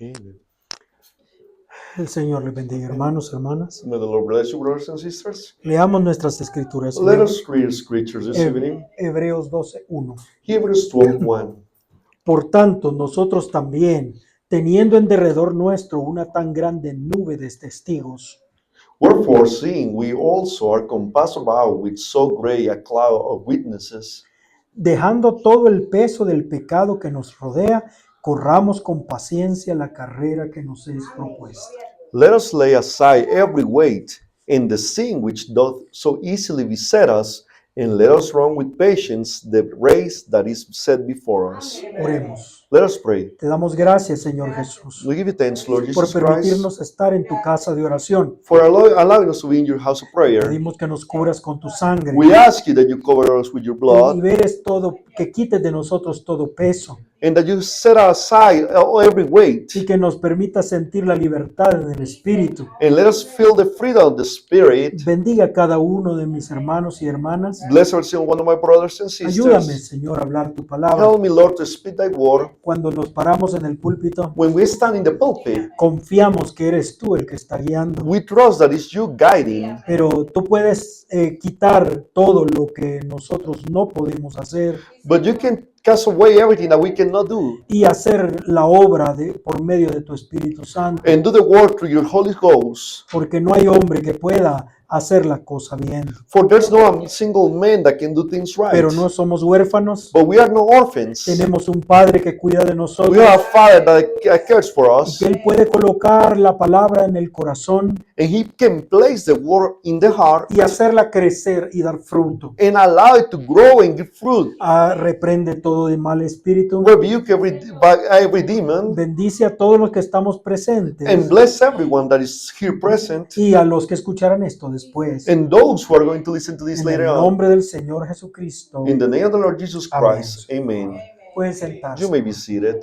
Amen. El Señor les bendiga, hermanos, hermanas. May the Lord bless you, brothers and sisters. Leamos nuestras escrituras. Let us read scriptures this evening. Hebreos 12:1. Hebrews 12:1. Por tanto, nosotros también, teniendo en derredor nuestro una tan grande nube de testigos, Wherefore, seeing we also are compassed about with so great a cloud of witnesses, dejando todo el peso del pecado que nos rodea, corramos con paciencia la carrera que nos es propuesta. let us lay aside every weight and the sin which doth so easily beset us, and let us run with patience the race that is set before us. Oremos. Let us pray. Te damos gracias, Señor Jesús, We give you thanks, Lord por Jesus Christ, permitirnos estar en tu casa de oración. for allowing us to be in your house of prayer. Pedimos que nos cubras con tu sangre We ask you that you cover us with your y blood, liberes todo, que quites de nosotros todo peso and that you set aside every weight, y que nos permita sentir la libertad en el Espíritu. and let us feel the freedom of the Spirit. Bendiga a cada uno de mis hermanos y hermanas. Bless every single one of my brothers and Ayúdame, sisters. Señor, a hablar tu palabra. Help me, Lord, to speak thy word. Cuando nos paramos en el púlpito, When we stand in the pulpit, confiamos que eres tú el que está guiando. we trust that it's you guiding, Pero tú puedes quitar todo lo que nosotros no podemos hacer but you can cast away everything that we cannot do y hacer la obra por medio de tu Espíritu Santo. and do the work through your Holy Ghost. Porque no hay hombre que pueda hacer la cosa bien. For there's no a single man that can do things right. Pero no somos huérfanos. But we are no orphans. Tenemos un Padre que cuida de nosotros. We have a Father that cares for Y us, que Él puede colocar la palabra en el corazón and He can place the word in the heart y hacerla crecer y dar fruto. and allow it to grow and give fruit. Reprende todo de mal espíritu. Rebuke every demon Bendice a todos los que estamos presentes and bless everyone that is here present y a los que escucharán esto después. and those who are going to listen to this En el later on. nombre del Señor Jesucristo. In the name of the Lord Jesus Christ, amen. Pueden You sentarse. may be seated.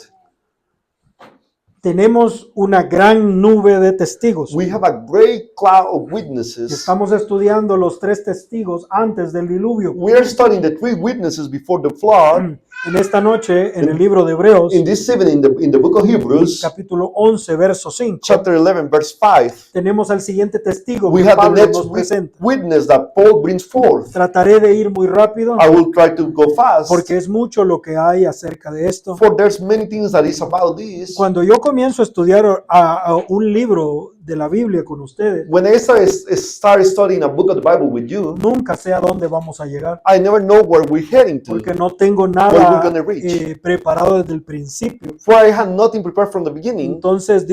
Tenemos una gran nube de testigos. We have a great cloud of witnesses. Estamos estudiando los 3 testigos antes del diluvio. We are studying the 3 witnesses before the flood. En esta noche, en el libro de Hebreos, In this evening, in the book of Hebrews, capítulo 11, verso 5, chapter 11, verse 5, tenemos al siguiente testigo we que have the Pablo next nos presenta. witness that Paul brings forth. Trataré de ir muy rápido I will try to go fast, porque es mucho lo que hay acerca de esto. for there's many things that is about this. Cuando yo comienzo a estudiar a un libro de la Biblia con ustedes, When I start studying a book of the Bible with you, nunca sé a dónde vamos a llegar I never know where we're heading to, porque no tengo where nada we're gonna reach. preparado desde el principio. For I had nothing prepared from the beginning. Entonces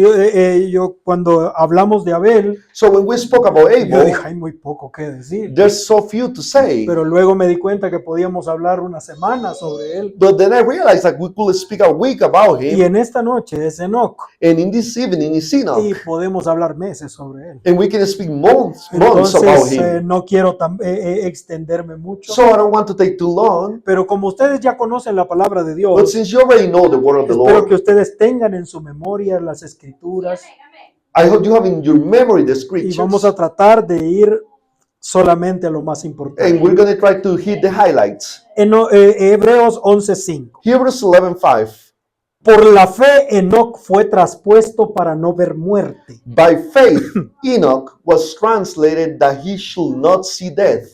yo cuando hablamos de Abel, So when we spoke about yo Abel, dije, hay muy poco que decir. there's so few to say. Pero luego me di cuenta que podíamos hablar una semana sobre él. But then I realized that we could speak a week about Y him, en esta noche es Enoc. and in this evening is Enoch, Y podemos hablar meses sobre él. and we can speak months about Entonces him. no quiero extenderme mucho. So I don't want to take too long, Pero como ustedes ya conocen la palabra de but Dios, since you already know the word of the espero que Lord, ustedes tengan en su memoria las escrituras I hope you have in your memory the y scriptures, vamos a tratar de ir solamente a lo más and importante. we're going to try to hit the highlights. En Hebreos 11:5. Hebrews 11:5. Por la fe Enoc fue traspuesto para no ver muerte. By faith, Enoch was translated that he should not see death,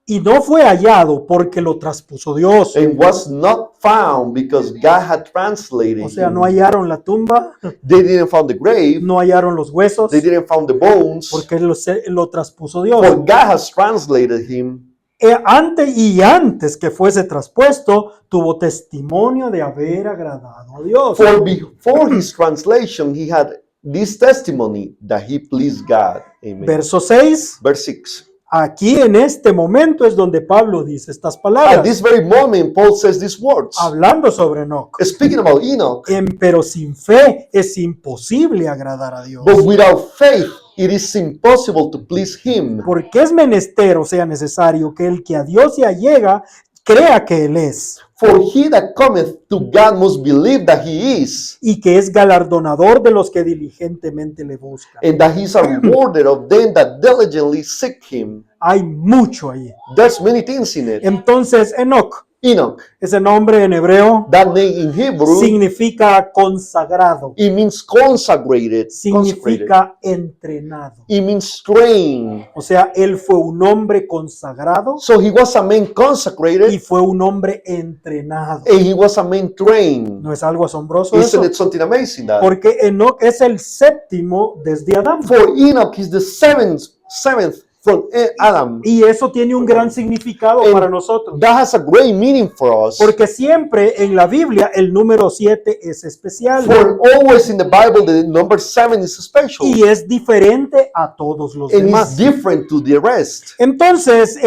Y no fue hallado porque lo traspuso Dios. and was not found because God had translated O sea, him. no hallaron la tumba, They didn't find the grave, no hallaron los huesos, they didn't find the bones, porque lo traspuso Dios. for God has translated him. Antes que fuese traspuesto, tuvo testimonio de haber agradado a Dios. For before his translation, he had this testimony that he pleased God. Amen. Verso 6. Verse 6. Aquí en este momento es donde Pablo dice estas At palabras, this very moment, Paul says these words, hablando sobre Enoc. speaking about Enoch. Pero sin fe es imposible agradar a Dios. But without faith, it is impossible to please him. Porque es menester, o sea, necesario, que el que a Dios se allega crea que Él es. For he that cometh to God must believe that he is, Y que es galardonador de los que diligentemente le buscan. and that he is a rewarder of them that diligently seek him. Hay mucho ahí. There's many things in it. Entonces, Enoc Enoch. Ese nombre en hebreo That name in Hebrew, significa consagrado, it means consecrated. significa entrenado. It means trained. O sea, él fue un hombre consagrado So he was a man y consecrated fue un hombre entrenado. and he was a man trained. ¿No es algo asombroso Isn't eso? it something amazing that? Porque Enoc es el séptimo desde Adán. For Enoch is the seventh from Adam. Y eso tiene un gran significado And para nosotros. That has a great meaning for us. Porque siempre en la Biblia el número 7 es especial For always in the Bible, the number 7 is special. y es diferente a todos los And it's demás. different to the rest. Entonces,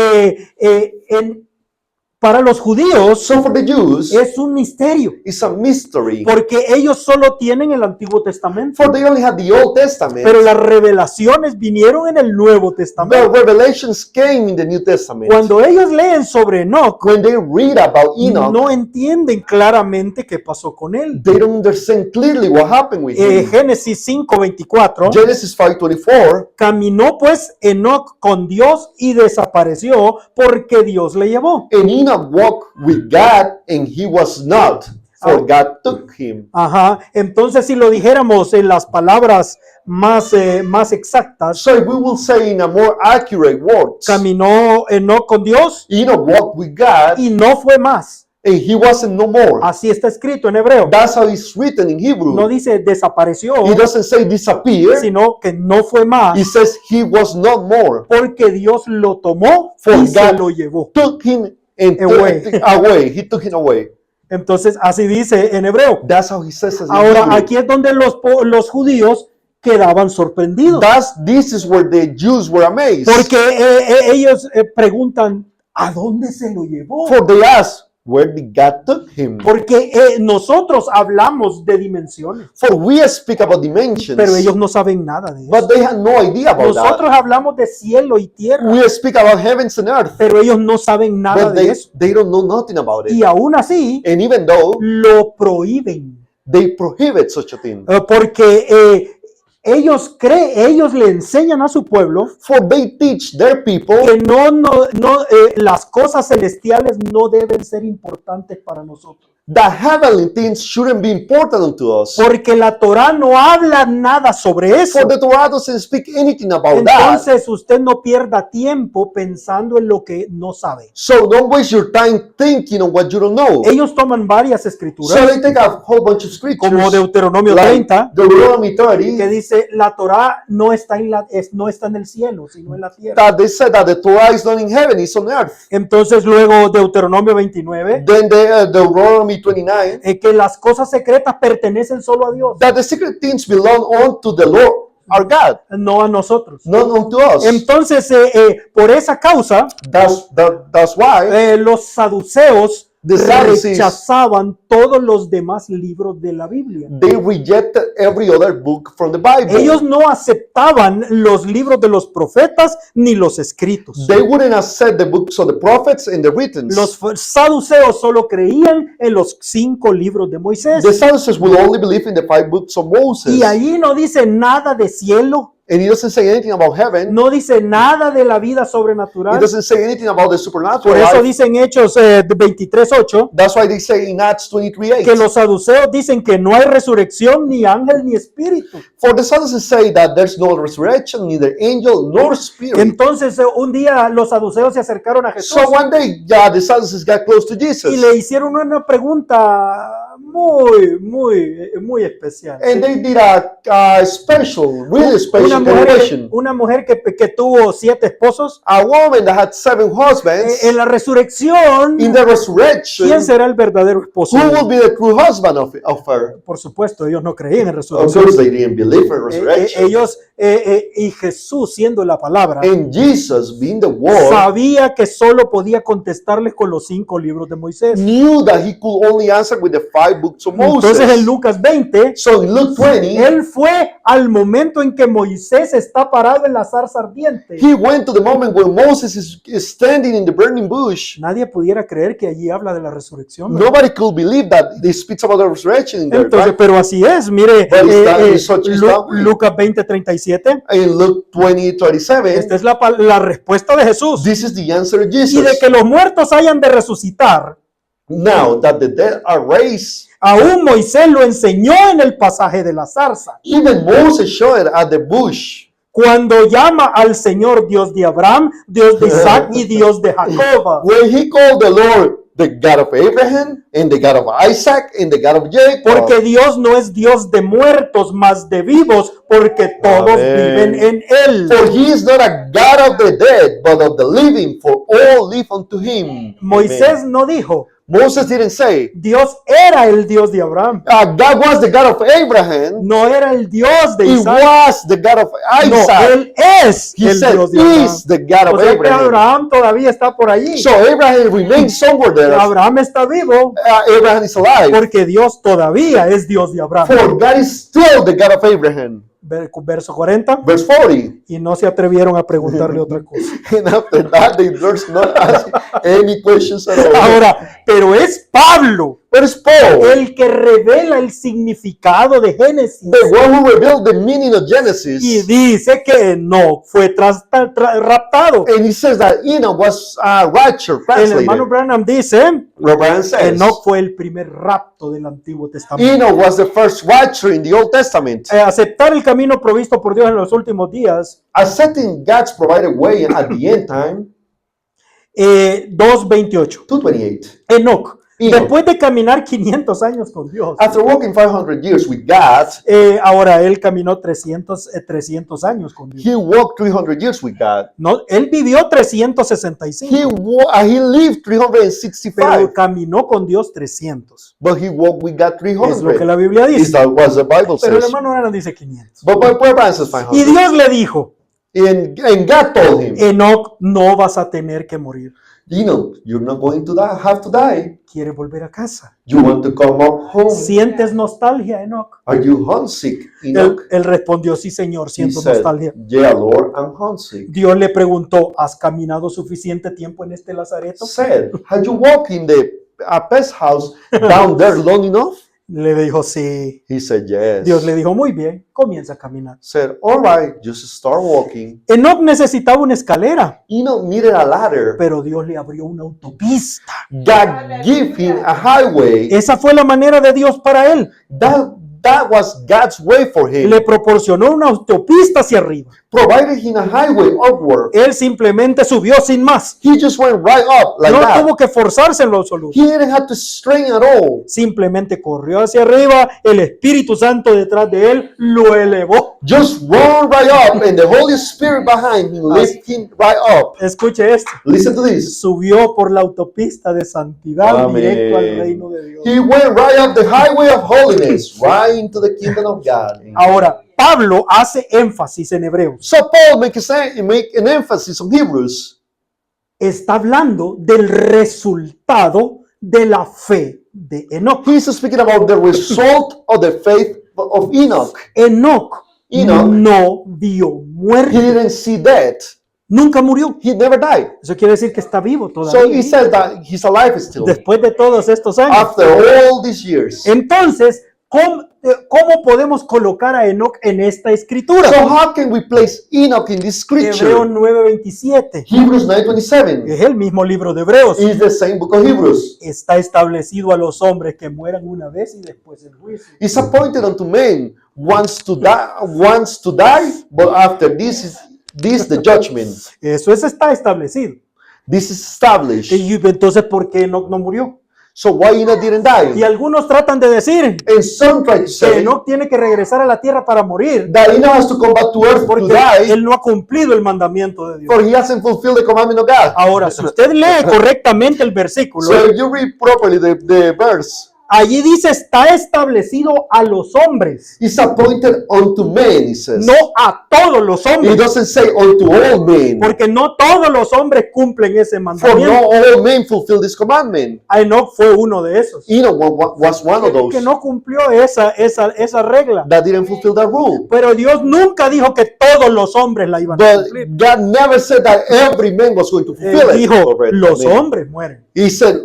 para los judíos So for the Jews, es un misterio, it's a mystery. porque ellos solo tienen el Antiguo Testamento, For they only had the Old Testament. pero las revelaciones vinieron en el Nuevo The Testamento. revelations came in the New Testament. Cuando ellos leen sobre Enoc, When they read about Enoch, no entienden claramente qué pasó con él. they don't understand clearly what happened with him. Génesis 5:24, Genesis 5:24, caminó pues Enoc con Dios y desapareció porque Dios le llevó. and Enoch walked with God, and he was not, for God took him. Ajá, entonces si lo dijéramos en las palabras más exactas, So if we will say in a more accurate words, caminó Enoc con Dios Enoch walked with God, y no fue más. and he wasn't no more. Así está escrito en hebreo. That's how it's written in Hebrew. No dice desapareció, It doesn't say disappear. sino que no fue más It says he was not more. porque Dios lo tomó For y se God lo llevó. Took him and Away. away. He took him away. Entonces así dice en hebreo. That's how he says it in Ahora Hebrew. aquí es donde los judíos quedaban sorprendidos This is where the Jews were amazed. porque ellos preguntan, ¿a dónde se lo llevó? For they asked, where did God took him? Porque nosotros hablamos de dimensiones, For we speak about dimensions, pero ellos no saben nada de but eso. they had no idea about Nosotros that. hablamos de cielo y tierra, We speak about heavens and earth, pero ellos no saben nada but de eso. they don't know nothing about it. Y aún así And even though lo prohíben, they prohibit such a thing, porque ellos le enseñan a su pueblo for they teach their people que las cosas celestiales no deben ser importantes para nosotros. that heavenly things shouldn't be important unto us. Porque la Torá no habla nada sobre eso. For the Torah doesn't speak anything about that. Entonces usted no pierda tiempo pensando en lo que no sabe. So don't waste your time thinking on what you don't know. Ellos toman varias So escrituras, they take a whole bunch of scriptures, como Deuteronomio like 30, Deuteronomy que 30, dice la Torá no está en el cielo, sino en la tierra. that they said that the Torah is not in heaven, it's on earth. Entonces luego Deuteronomio 29, Then the Deuteronomy 29, que las cosas secretas pertenecen solo a Dios, that the secret things belong unto the Lord our God, no a nosotros. not unto us. Entonces, por esa causa, That's why los saduceos The Sadducees, rechazaban todos los demás libros de la Biblia. they rejected every other book from the Bible. Ellos no aceptaban los libros de los profetas ni los escritos. They wouldn't accept the books of the prophets and the written. Los saduceos solo creían en los 5 libros de Moisés. The Sadducees will only believe in the 5 books of Moses. Y allí no dice nada de cielo, And he doesn't say anything about heaven. no dice nada de la vida He sobrenatural. doesn't say anything about the supernatural Por eso life. dice en Hechos 23:8 That's why they say in Acts 23:8. que los saduceos dicen que no hay resurrección, ni ángel, ni espíritu. For the Sadducees say that there's no resurrection, neither angel nor spirit. Entonces un día los saduceos se acercaron a Jesús So one day, the Sadducees got close to Jesus. y le hicieron una pregunta muy especial. And they did a special, really special question. Una mujer que tuvo 7 esposos, A woman that had 7 husbands, en la resurrección, in the resurrection, ¿quién será el verdadero esposo? who will be the true husband of her? Por supuesto, ellos no creían en Of resurrección. course, they didn't believe in resurrection. Ellos, y Jesús, siendo la palabra, And Jesus, being the Word, sabía que solo podía contestarles con los 5 libros de Moisés. knew that he could only answer with the 5 books of Moses. Entonces en Lucas 20, So in Luke 20, él fue al momento en que Moisés está parado en la zarza ardiente. he went to the moment when Moses is standing in the burning bush. Nadie pudiera creer que allí habla de la resurrección, ¿verdad? Nobody could believe that they speaks about the resurrection in there, Entonces, right? pero así es, mire, But it's that way. Lucas 20:37, In Luke 20:37, esta es la respuesta de Jesús. this is the answer of Y de Jesus. que los muertos hayan de resucitar, Now that the dead are raised, Aún Moisés lo enseñó en el pasaje de la zarza. even Moses showed at the bush. Cuando llama al Señor Dios de Abraham, Dios de Isaac y Dios de Jacob. When he called the Lord the God of Abraham and the God of Isaac and the God of Jacob. Porque Dios no es Dios de muertos, mas de vivos, porque todos Amén. viven en Él. For he is not a God of the dead, but of the living, for all live unto him. Moisés Amen. no dijo, Moses didn't say, Dios era el Dios de Abraham. God was the God of Abraham. No era el Dios de He Isaac. was the God of No, Isaac. Él es He el said, Dios de Abraham. is the God O of sea que Abraham. Abraham todavía está por allí. So Abraham remains somewhere there. Abraham está vivo Abraham is alive. porque Dios todavía es Dios de Abraham. For God is still the God of Abraham. Verso 40. Verse 40. Y no se atrevieron a preguntarle otra cosa. And after that, they durst not ask any questions at all. Ahora, pero es Pablo But it's Paul, el que revela el significado de Génesis the one who revealed the meaning of y Genesis. dice que Enoc fue raptado. And he says that Enoch was raptured, El hermano translated. Branham dice Reverend que says, Enoc fue el primer rapto del Antiguo Testamento. Enoch was the first rapture in the Old Testament. Aceptar el camino provisto por Dios en los últimos días, Accepting God's provided way at the end time, 2:28. 2:28. Enoc, Enoch. después de caminar 500 años con Dios, After walking 500 years with God, ahora él caminó 300 años con Dios. he walked 300 years with God. No, él vivió 365, He lived 365, pero caminó con Dios 300. but he walked with God Es lo que 300. la Biblia Is dice. that what the Bible Pero el says? hermano Branham dice 500. But Bible says Y 500. Dios le dijo, And God told him, Enoc, no vas a tener que morir. Enoch, you're not going to die, have to die. ¿Quiere volver a casa? You want to come up home? ¿Sientes nostalgia, Enoc? Are you homesick, Enoch? Él respondió, sí, Señor, He siento said, nostalgia. yeah, Lord, I'm homesick. Dios le preguntó, ¿has caminado suficiente tiempo en este lazareto? Said, have you walked in the pest house down there long enough? Le dijo, sí. He said, yes. Dios le dijo, muy bien, comienza a caminar. Said, all right, just start walking. Enoc necesitaba una escalera, Enoch needed a ladder. pero Dios le abrió una autopista. God gave him a highway. Esa fue la manera de Dios para él. That was God's way for him. Le proporcionó una autopista hacia arriba. Provided him a highway upward. Él simplemente subió sin más. He just went right up like No that. tuvo que forzarse en lo absoluto. He didn't have to strain at all. Simplemente corrió hacia arriba, el Espíritu Santo detrás de él lo elevó. Just run right up, and the Holy Spirit behind him lift him right up. Escuche esto. Listen to this. Subió por la autopista de santidad directo al reino de Dios. He went right up the highway of holiness, right into the kingdom of God. Ahora, Pablo hace énfasis en Hebreos. So Paul make an emphasis on Hebrews. Está hablando del resultado de la fe de Enoc. He's speaking about the result of the faith of Enoch. Enoc Enoch. no vio He muerte. didn't see death. Nunca murió. He never died. Eso quiere decir que está vivo So he todavía. said that he's alive still. Después de todos estos años. After all these years. Entonces, ¿cómo podemos colocar a Enoc en esta escritura? So how can we place Enoch in this Hebreos scripture? 9:27. Hebrews 9:27 Es el mismo libro de Hebreos. is the same book of Hebrews. Está establecido a los hombres que mueran una vez y después el juicio. It's appointed unto men once to die, but after this the judgment. Eso está establecido. This is established. Y entonces, ¿por qué Enoc no murió? So why Enoch didn't Y die? algunos tratan de decir And some try to que say Enoc tiene que regresar a la tierra para morir that Enoch has to come back to earth to porque die, él no ha cumplido el mandamiento de Dios. for he hasn't fulfilled the commandment of God. Ahora, si usted lee correctamente el versículo, So if you read properly the verse, allí dice está establecido a los hombres, it's appointed unto men, it says. no a todos los It hombres, doesn't say unto all men, porque no todos los hombres cumplen ese for mandamiento. not all men fulfill this commandment. Enoc fue uno de esos Enoch was one of que those no cumplió esa regla. that didn't fulfill that rule. Pero Dios nunca dijo que todos los hombres la iban a But cumplir. God never said that every man was going to fulfill Él it. dijo, Correct. los Amen. hombres mueren. He said,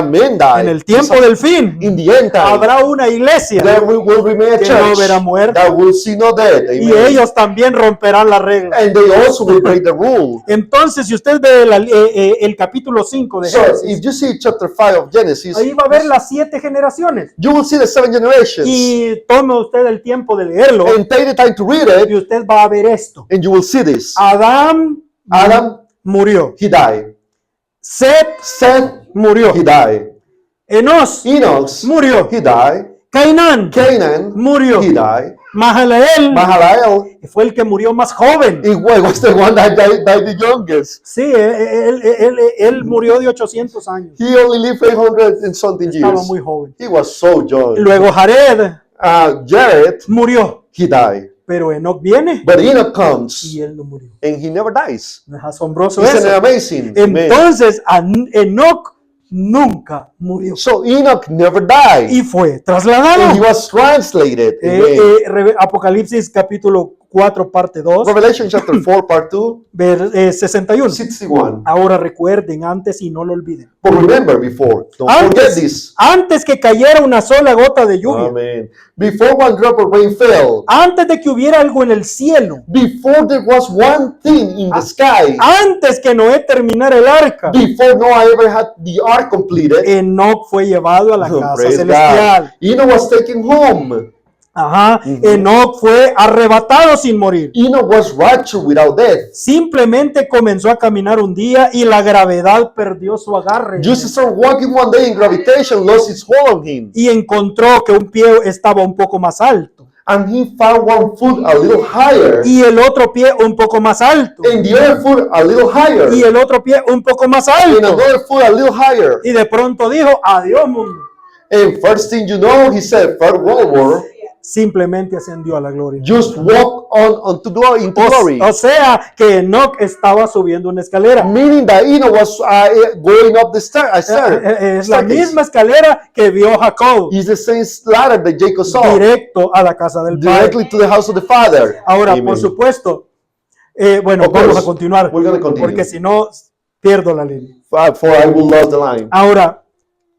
men die. En el tiempo del fin, In the end time, habrá una iglesia there will remain a que no church verá muerte. that will see no death. Y Amen. ellos también romperán la regla. And they also will break the rule. Entonces, si usted ve el capítulo 5 de So Génesis, if you see chapter 5 of Genesis, ahí va a ver las 7 generaciones. you will see the 7 generations. Y tome usted el tiempo de leerlo And take the time to read y it, usted va a ver esto. and you will see this. Adán murió. He died. Seth Seth, murió. he died. Enos Enoch, murió. he died. Cainán Canaan, murió. he died. Mahalaleel Mahalalel, fue el que murió más joven. he was the one that died the youngest. Sí, él murió de 800 años. He only lived 800 and something Estaba years. muy joven. He was so young. Luego Jared Jared, murió. he died. Pero Enoch viene But Enoch comes, y él no murió. and he never dies. No es asombroso Isn't eso. it amazing? Man. Entonces, Enoch nunca murió So Enoch never died. y fue And he trasladado. was translated. Amen. Apocalipsis capítulo 4, parte 2, Revelation chapter 4, part 2, 61. 61. Ahora recuerden antes y no lo olviden. But remember before, don't forget this. Antes que cayera una sola gota de lluvia, Amen. Before one drop of rain fell, antes de que hubiera algo en el cielo, before there was one thing in the sky, antes que Noé terminara el arca, before Noah ever had the ark completed, Enoch fue llevado a la oh, casa praise celestial. God, Enoch was taken home. Ajá. Enoch fue arrebatado sin morir. Enoch was raptured without death. Simplemente comenzó a caminar un día y la gravedad perdió su agarre. Just started walking one day and gravitation lost its hold on him. Y encontró que un pie estaba un poco más alto And he found one foot a little higher, y el otro pie un poco más alto and the other foot a little higher, y el otro pie un poco más and alto. another foot a little higher. Y de pronto dijo, adiós mundo. And first thing you know, he said, Third World War, Simplemente ascendió a la gloria. just walk on into glory. O sea que Enoch estaba subiendo una escalera. Meaning that Enoch was going up the Es la staircase. misma escalera que vio Jacob, It's the same ladder that Jacob saw, directo a la casa del Padre. directly to the house of the Father. Ahora, Amen. por supuesto, bueno, Of vamos course, a continuar, we're gonna continue. porque si no, pierdo la línea. For I will love the line. Ahora,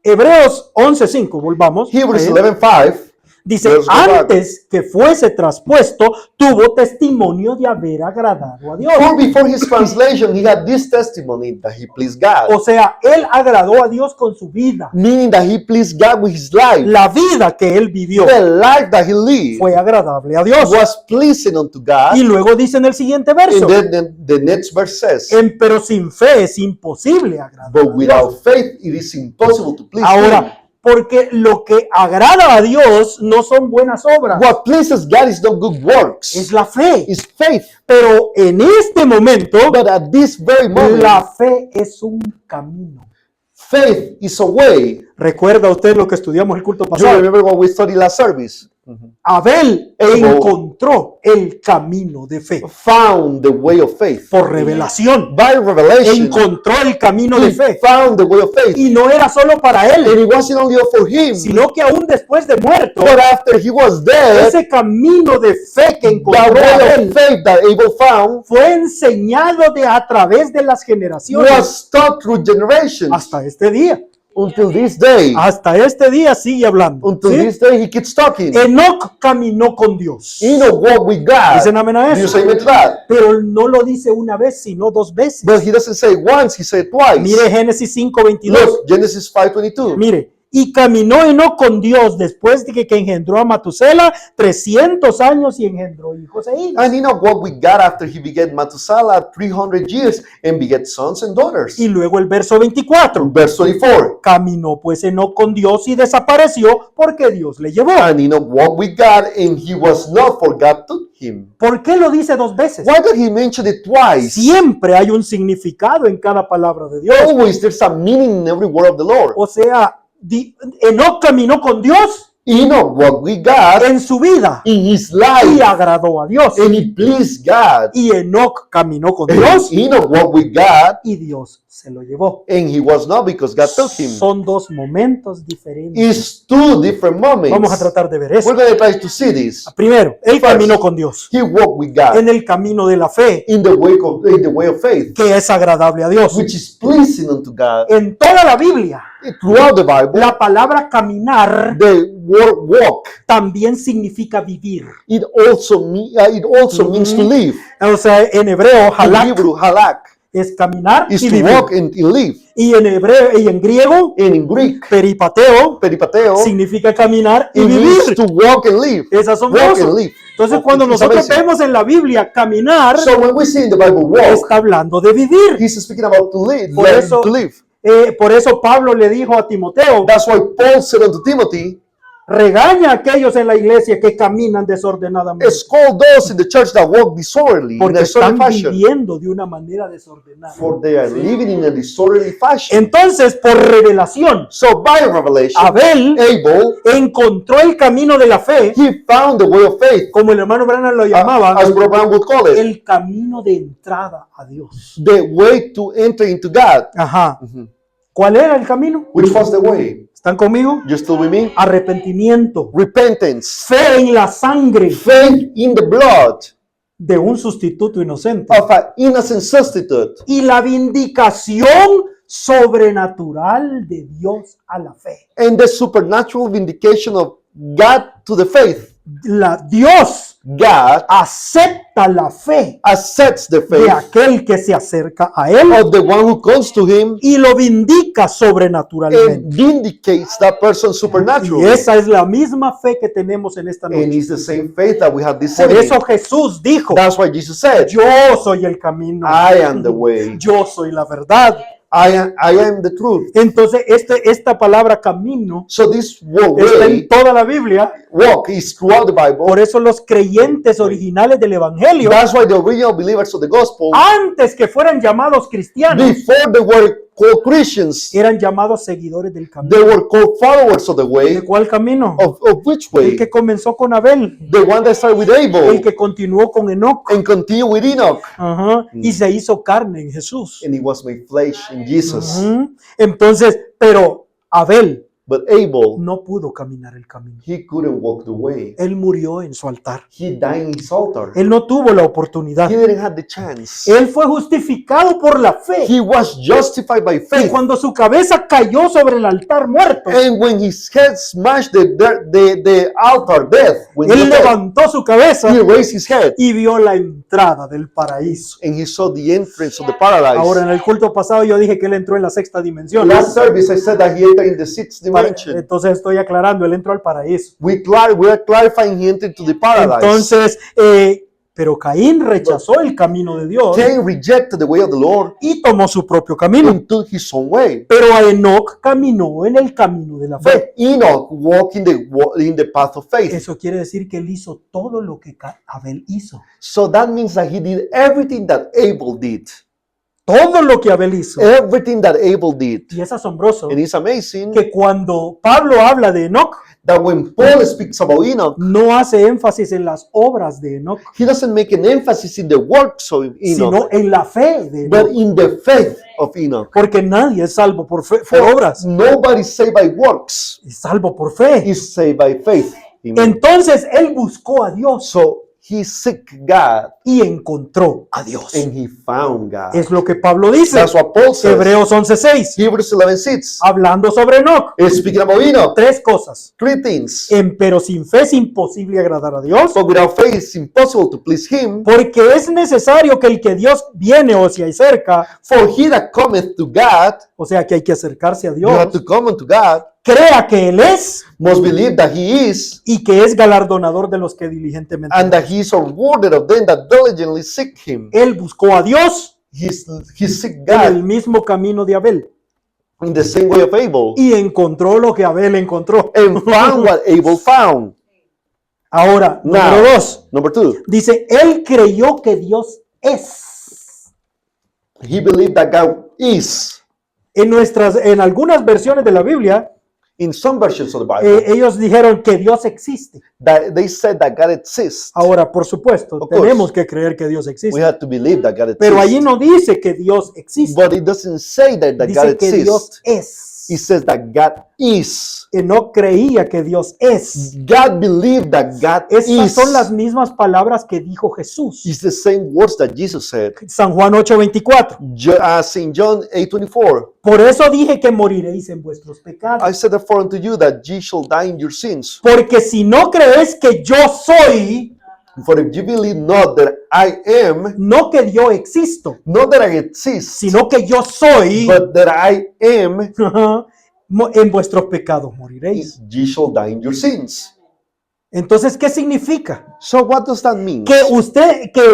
Hebreos 11:5, volvamos. Hebrews Ahí. 11:5. Dice, Let's go back. antes que fuese traspuesto, tuvo testimonio de haber agradado a Dios. For before his translation, he had this testimony that he pleased God. O sea, él agradó a Dios con su vida. Meaning that he pleased God with his life. La vida que él vivió The life that he lived fue agradable a Dios. was pleasing unto God. Y luego dice en el siguiente verso, And then the next verse says, pero sin fe es imposible agradar but a Dios. without faith it is impossible to please him. Ahora, porque lo que agrada a Dios no son buenas obras, What pleases God is not good works, es la fe. it's faith. Pero en este momento, But at this very moment, la fe es un camino. faith is a way. ¿Recuerda usted lo que estudiamos el culto You pasado? remember what we studied last service? Abel Abel encontró el camino de fe Found the way of faith. por revelación. By revelation, Encontró el camino he de fe. found the way of faith. Y no era solo para And él, it wasn't only for him, sino que aún después de muerto, but after he was dead, ese camino de fe que the encontró way Abel of faith that Abel found fue enseñado a través de las generaciones was taught through generations hasta este día. until this day. Hasta este día sigue hablando. Until ¿sí? this day, he keeps talking. Enoch caminó con Dios. Enoch walked with God. Dicen amén a Do you eso. say amen to that? Pero no lo dice una vez, sino dos veces. But he doesn't say once, he said twice. Mire Génesis 5:22. Look, Genesis 5:22. Mire, y caminó Enoch con Dios después de que engendró a Matusela 300 años y engendró hijos e hijas. And Enoch walked with God after he begat Methuselah 300 years and begat sons and daughters. Y luego el verso 24. Verse 24. Caminó pues Enoch con Dios y desapareció porque Dios le llevó. And Enoch walked with God and he was not, for God took him. ¿Por qué lo dice dos veces? Why did he mention it twice? Siempre hay un significado en cada palabra de Dios. Always there's a meaning in every word of the Lord. O sea, Enoch caminó con Dios Enoch walked with God en su vida in his y life agradó a Dios. and he pleased God. Y Enoch caminó con And Dios Enoch walked with God y Dios se lo llevó. and he was not because God took him. Son dos momentos diferentes. It's two different moments. Vamos a tratar de ver eso. We're going to try to see this. Primero, él caminó con Dios He walked with God en el camino de la fe, in the way of faith, que es agradable a Dios. which is pleasing unto God. En toda la Biblia throughout the Bible, La palabra caminar the word walk, también significa vivir. it also means to live. O sea, en hebreo, In halak Hebrew, halak es caminar is y to vivir. walk and live. Y en hebreo y en griego, And in Greek, peripateo peripateo, significa caminar y it means vivir. to walk and live. Es Walk asombroso. and live. Entonces, cuando It's nosotros amazing. vemos en la Biblia caminar, So when we see in the Bible walk, está hablando de vivir. he's speaking about to live, Por eso, to live. por eso Pablo le dijo a Timoteo, That's why Paul said unto Timothy, regaña a aquellos en la iglesia que caminan desordenadamente, scold those in the church that walk disorderly, in porque a disorderly están fashion, viviendo de una manera desordenada. for they are living in a disorderly fashion. Entonces, por revelación, So by revelation, Abel Abel, encontró el camino de la fe, he found the way of faith, como el hermano Branham lo llamaba, as Brother Brown would call it, el camino de entrada a Dios. the way to enter into God. Ajá. ¿Cuál era el camino? Which was the way? ¿Están conmigo? You still with me? Arrepentimiento, Repentance, fe en la sangre faith in the blood de un sustituto inocente of an innocent substitute, y la vindicación sobrenatural de Dios a la fe. and the supernatural vindication of God to the faith. Dios God acepta la fe accepts the de faith aquel que se acerca a él of the one who comes to him y lo vindica and sobrenaturalmente. vindicates that person Y supernaturally. esa es la misma fe que tenemos en esta And noche. it's the same faith that we have this Por evening. eso Jesús dijo, That's why Jesus said, yo soy el camino, I am the way, yo soy la verdad. I am the truth. Entonces, esta palabra camino So this word está en way, toda la Biblia. walk, is throughout the Bible. Por eso los creyentes originales del Evangelio, That's why the original believers of the gospel, antes que fueran llamados cristianos, before they were called Christians, eran llamados seguidores del camino. they were called followers of the ¿De way. cuál camino? Of which El way? que comenzó con Abel, The one that started with el Abel que continuó con Enoc, and continued with Enoch. ajá, y se hizo carne en Jesús. And he was made flesh in Jesus. Ujú. Entonces, pero Abel But Abel, no pudo caminar el camino. he couldn't walk the way. Él murió en su altar. He died in his altar. Él no tuvo la oportunidad. He didn't have the chance. Él fue justificado por la fe. He was justified by Y faith. cuando su cabeza cayó sobre el altar muerto, And when his head smashed the altar, death, when he él was dead, levantó su cabeza he raised his head y vio la entrada del paraíso. and he saw the entrance of the paradise. Ahora, en el culto pasado yo dije que él entró en la sexta dimensión. Last service, I said that he entered in the sixth dimension. Entonces estoy aclarando, él entró al paraíso. We are clarifying he entered into the paradise. Entonces, pero Caín rechazó el camino de Dios Cain rejected the way of the Lord y tomó su propio camino. and took his own way. Pero a Enoc caminó en el camino de la fe. But Enoch walked in the path of faith. Eso quiere decir que él hizo todo lo que Abel hizo. So that means that he did everything that Abel did. Todo lo que Abel hizo. Everything that Abel did. Y es asombroso And it's amazing que cuando Pablo habla de Enoc, that when Paul speaks about Enoch, no hace énfasis en las obras de Enoc, he doesn't make an emphasis in the works of Enoch, sino en la fe de but Enoc. in the faith of Enoch. Porque nadie es salvo por obras, Nobody is saved by works. es salvo por fe. He's saved by faith. Amen. Entonces él buscó a Dios So he seek God y encontró a Dios. and he found God. Es lo que Pablo dice. That's what Paul says. Hebreos 11:6, Hebrews 11:6. hablando sobre Enoc. Speaking about Enoch, Tres cosas. three things. Pero sin fe es imposible agradar a Dios, But without faith, it's impossible to please him. porque es necesario que el que Dios viene o se acerca, For he that cometh to God, o sea que hay que acercarse a you have Dios, to come unto God, crea que Él es must believe that he is, y que es galardonador de los que diligentemente. and that he is rewarded of them that diligently seek him. Él buscó a Dios He seek en el God mismo camino de Abel in the same way of Abel, y encontró lo que Abel encontró. and found what Abel found. Ahora, Now, número 2, number 2, dice, él creyó que Dios es. he believed that God is. En algunas versiones de la Biblia, In some versions of the Bible, ellos dijeron que Dios existe. that they said that God exists. Ahora, por supuesto, Of course. tenemos que creer que Dios We existe. have to believe that God exists. Pero allí no dice que Dios existe. But it doesn't say that God Dice que Dios exists. es. It says that God is. Enoc creía que Dios es. God believed that God Esas is. son las mismas palabras que dijo Jesús. It's the same words that Jesus said. San Juan 8:24. St. John 8:24. Por eso dije que moriréis en vuestros pecados. I said therefore unto you that ye shall die in your sins. Porque si no creéis que yo soy, For if you believe not that I am, no que yo existo, not that I exist, sino que yo soy, but that I am, en vuestros pecados moriréis. ye shall die in your sins. Entonces, ¿qué significa? So what does that mean? Que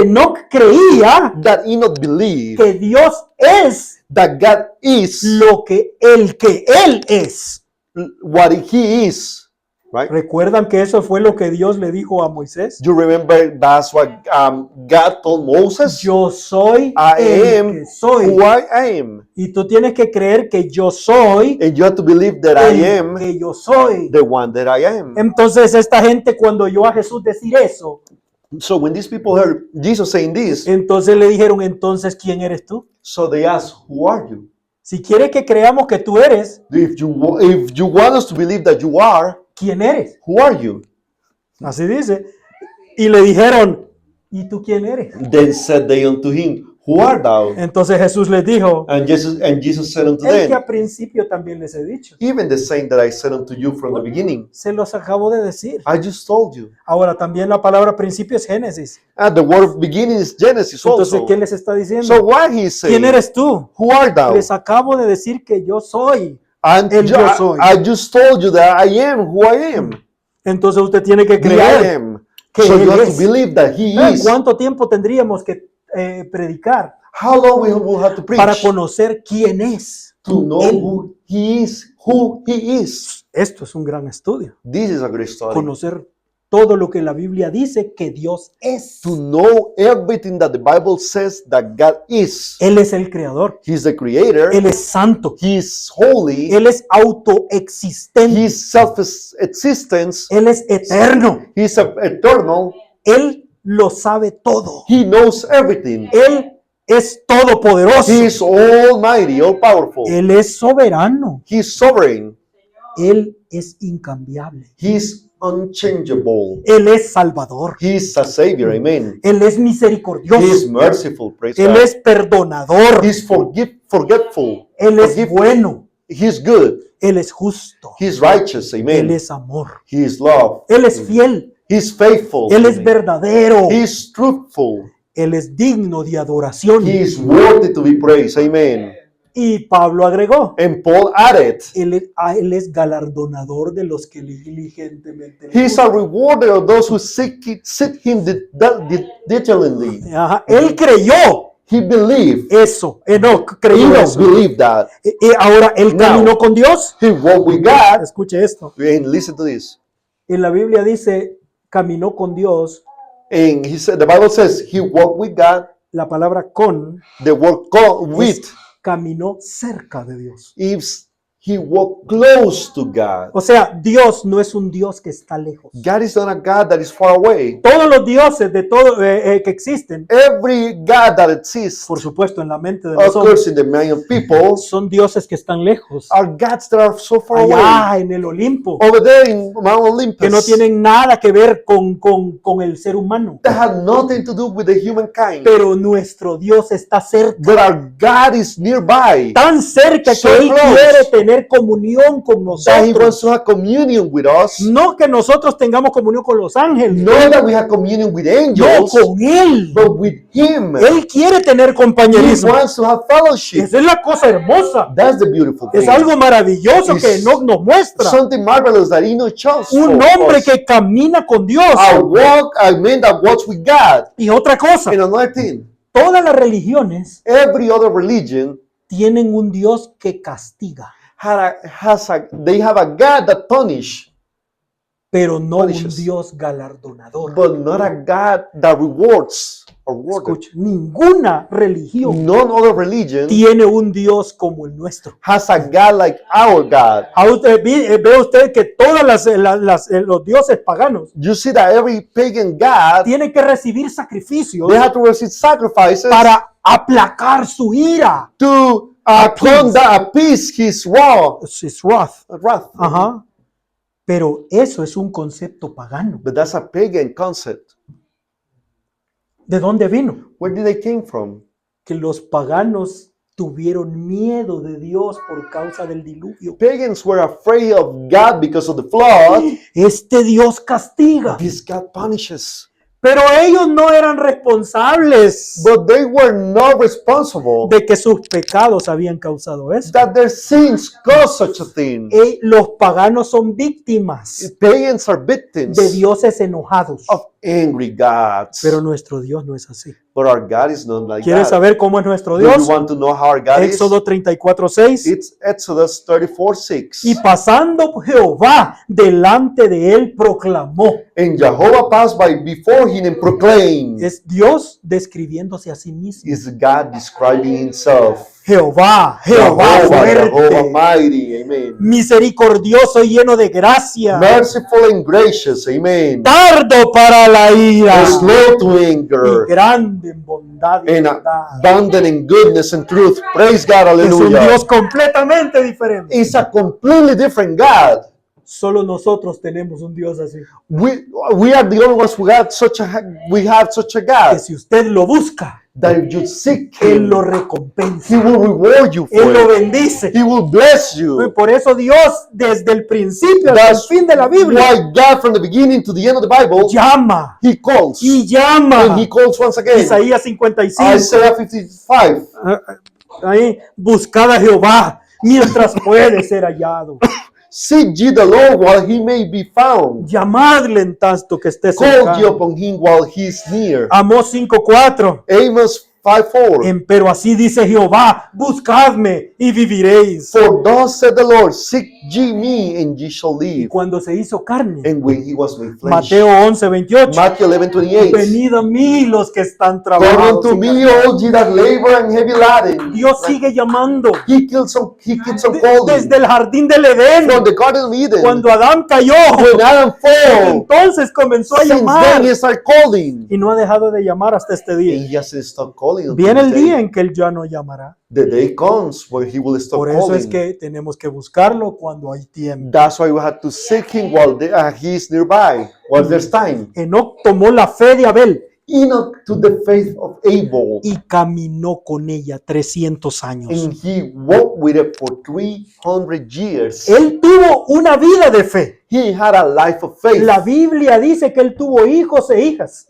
Enoc creía That Enoch believed que Dios es that God is lo que él es. what he is, right? ¿Recuerdan que eso fue lo que Dios le dijo a Moisés? You remember that's what God told Moses? Yo soy I el am que soy. who I am. Y tú tienes que creer que yo soy And you have to believe that I el am que yo soy. the one that I am. Entonces esta gente, cuando oyó a Jesús decir eso, So when these people heard Jesus saying this, entonces le dijeron, entonces, ¿quién eres tú? so they asked, who are you? Si quieres que creamos que tú eres, If you want us to believe that you are, ¿quién eres? who are you? Así dice. Y le dijeron, ¿y tú quién eres? Then said they unto him, who art thou? Entonces Jesús les dijo, And Jesus said unto el que them, a principio también les he dicho. even the same that I said unto you from the beginning. Se los acabo de decir. I just told you. Ahora también la palabra principio es Génesis. And the word beginning is Genesis Entonces, also. ¿qué les está diciendo? So what he is saying, ¿Quién eres tú? who art thou? Les acabo de decir que yo soy. And El yo soy. I just told you that I am who I am. Entonces usted tiene que The I creer. am. que So Él you have es. to believe that he is. ¿Cuánto tiempo tendríamos que predicar How long we will have to preach para conocer quién es? to know Él. who he is, who he is? Esto es un gran estudio. This is a great study. Conocer todo lo que la Biblia dice que Dios es. To know everything that the Bible says that God is. Él es el creador. He's the creator. Él es santo. He is holy. Él es autoexistente. He is self-existence. Él es eterno. He is eternal. Él lo sabe todo. He knows everything. Él es todopoderoso. He is almighty, all powerful. Él es soberano. He is sovereign. Él es incambiable. He is unchangeable. Él es salvador. He is a savior. Amen. Él es He is misericordioso. merciful. Praise Él God. es perdonador. He is forgetful. Él es Forgiving. bueno. He is good. Él es justo. He is righteous. Él Amen. es amor. He is love. Él es fiel. He is faithful. Él es Amen. verdadero. He is truthful. Él es digno de adoración. He is worthy to be praised. Amen. Y Pablo agregó, And Paul added, él es galardonador de los que diligentemente le he is a buscan. rewarder of those who seek him diligently. Ajá, él creyó He believed. eso. Enoc creyó Enoch eso. believed that. Y ahora él Now. caminó con Dios. He walked with God. Escuche esto. And listen to this. En la Biblia dice, caminó con Dios. And he said, the Bible says he walked with God. La palabra con The word with es caminó cerca de Dios. is he walked close to God. O sea, Dios no es un Dios que está lejos. God is not a God that is far away. Todos los dioses de todo que existen, Every God that exists, por supuesto, en la mente de of los hombres, course, in the mind of people, son dioses que están lejos, are gods that are so far away. allá en el Olimpo, Over there in Mount Olympus, que no tienen nada que ver con el ser humano. that have nothing to do with the humankind. Pero nuestro Dios está cerca, But our God is nearby. tan cerca So que Él close. quiere tener comunión con That he wants nosotros. to have communion with us. No que nosotros tengamos comunión con los ángeles, Not that we have communion with no angels, con Él. but with him. Él quiere tener He compañerismo. wants to have fellowship. Esa es la cosa hermosa. That's the beautiful thing. Es algo maravilloso que It's Enoch nos muestra. Something marvelous that Enoch chose Un for hombre us. que camina con Dios. A man that walks with God. Y otra cosa, And another thing, todas las religiones every other religion tienen un Dios que castiga, they have a God that punish, pero no un Punishes. Dios galardonador. but not a God that rewards or rewarded. Escuche, ninguna religión None other religion tiene un Dios como el nuestro. has a God like our God. Ve usted que todas los dioses paganos You see that every pagan God, tienen que recibir sacrificios they have to receive sacrifices para aplacar su ira. to appease his wrath. His wrath. Wrath. Ajá. Pero eso es un concepto pagano. But that's a pagan concept. ¿De dónde vino? Where did they came from? Que los paganos tuvieron miedo de Dios por causa del diluvio. Pagans were afraid of God because of the flood. Este Dios castiga. This God punishes. Pero ellos no eran responsables But they were not responsible de que sus pecados habían causado eso. that their sins caused such a thing. Los paganos son víctimas Pagans are victims de dioses enojados. of angry gods. Pero nuestro Dios no es así. But our God is not like ¿Quieres that. saber cómo es nuestro Do you Dios? want to know how our God Éxodo is? 34:6. It's Exodus 34:6. Y pasando Jehová delante de él proclamó. And Jehovah passed by before him and proclaimed. Es Dios describiéndose a sí mismo. Is God describing himself? Jehová, Jehová Jehovah fuerte, mighty. Amen. misericordioso y lleno de gracia, Merciful and gracious. Amen. tardo para la ira Slow to y anger. grande en bondad y And verdad. abundant in goodness and truth. Praise God. Es un Hallelujah. Dios completamente diferente. It's a completely different God. Solo nosotros tenemos un Dios así. We are the only ones who have such a Que God si usted lo busca, that if you seek Él him, lo he recompensa. will reward you Él for lo it. bendice. He will bless Y you. por eso Dios, desde el principio hasta el That's fin de la Biblia, why God, from the beginning to the end of the Bible, llama he calls. y llama. And he calls once again. Isaías 55. Isaiah 55. Ahí, buscad a Jehová mientras puede ser hallado. Seek ye the Lord while he may be found. Llamadle en tanto que esté Call ye cercano. upon him while he is near. Amós 5:4. Amos 5:4. Pero así dice Jehová, buscadme y viviréis. For thus said the Lord, seek ye me, and ye shall Y live. cuando se hizo carne, And when he was made flesh. Mateo 11:28. Matthew 11:28. Venid a mí los que están Come trabajados. unto y me, cargados. all ye that labor and heavy laden. Dios sigue llamando. He keeps on calling. Desde el jardín del Edén, From the Garden of Eden. cuando Adán cayó, When Adam fell. entonces comenzó a Since then llamar he started calling. y no ha dejado de llamar hasta este And día. he hasn't stopped calling until Viene el this day. día en que él ya no llamará. The day comes where he will stop Por eso es calling. que tenemos que buscarlo cuando hay tiempo. That's why we have to seek him while he is nearby, while there's time. Enoc tomó la fe de Abel Enoch to the faith of Abel, y caminó con ella 300 años. and he walked with it for 300 years. Él tuvo una vida de fe. He had a life of faith. La Biblia dice que él tuvo hijos e hijas.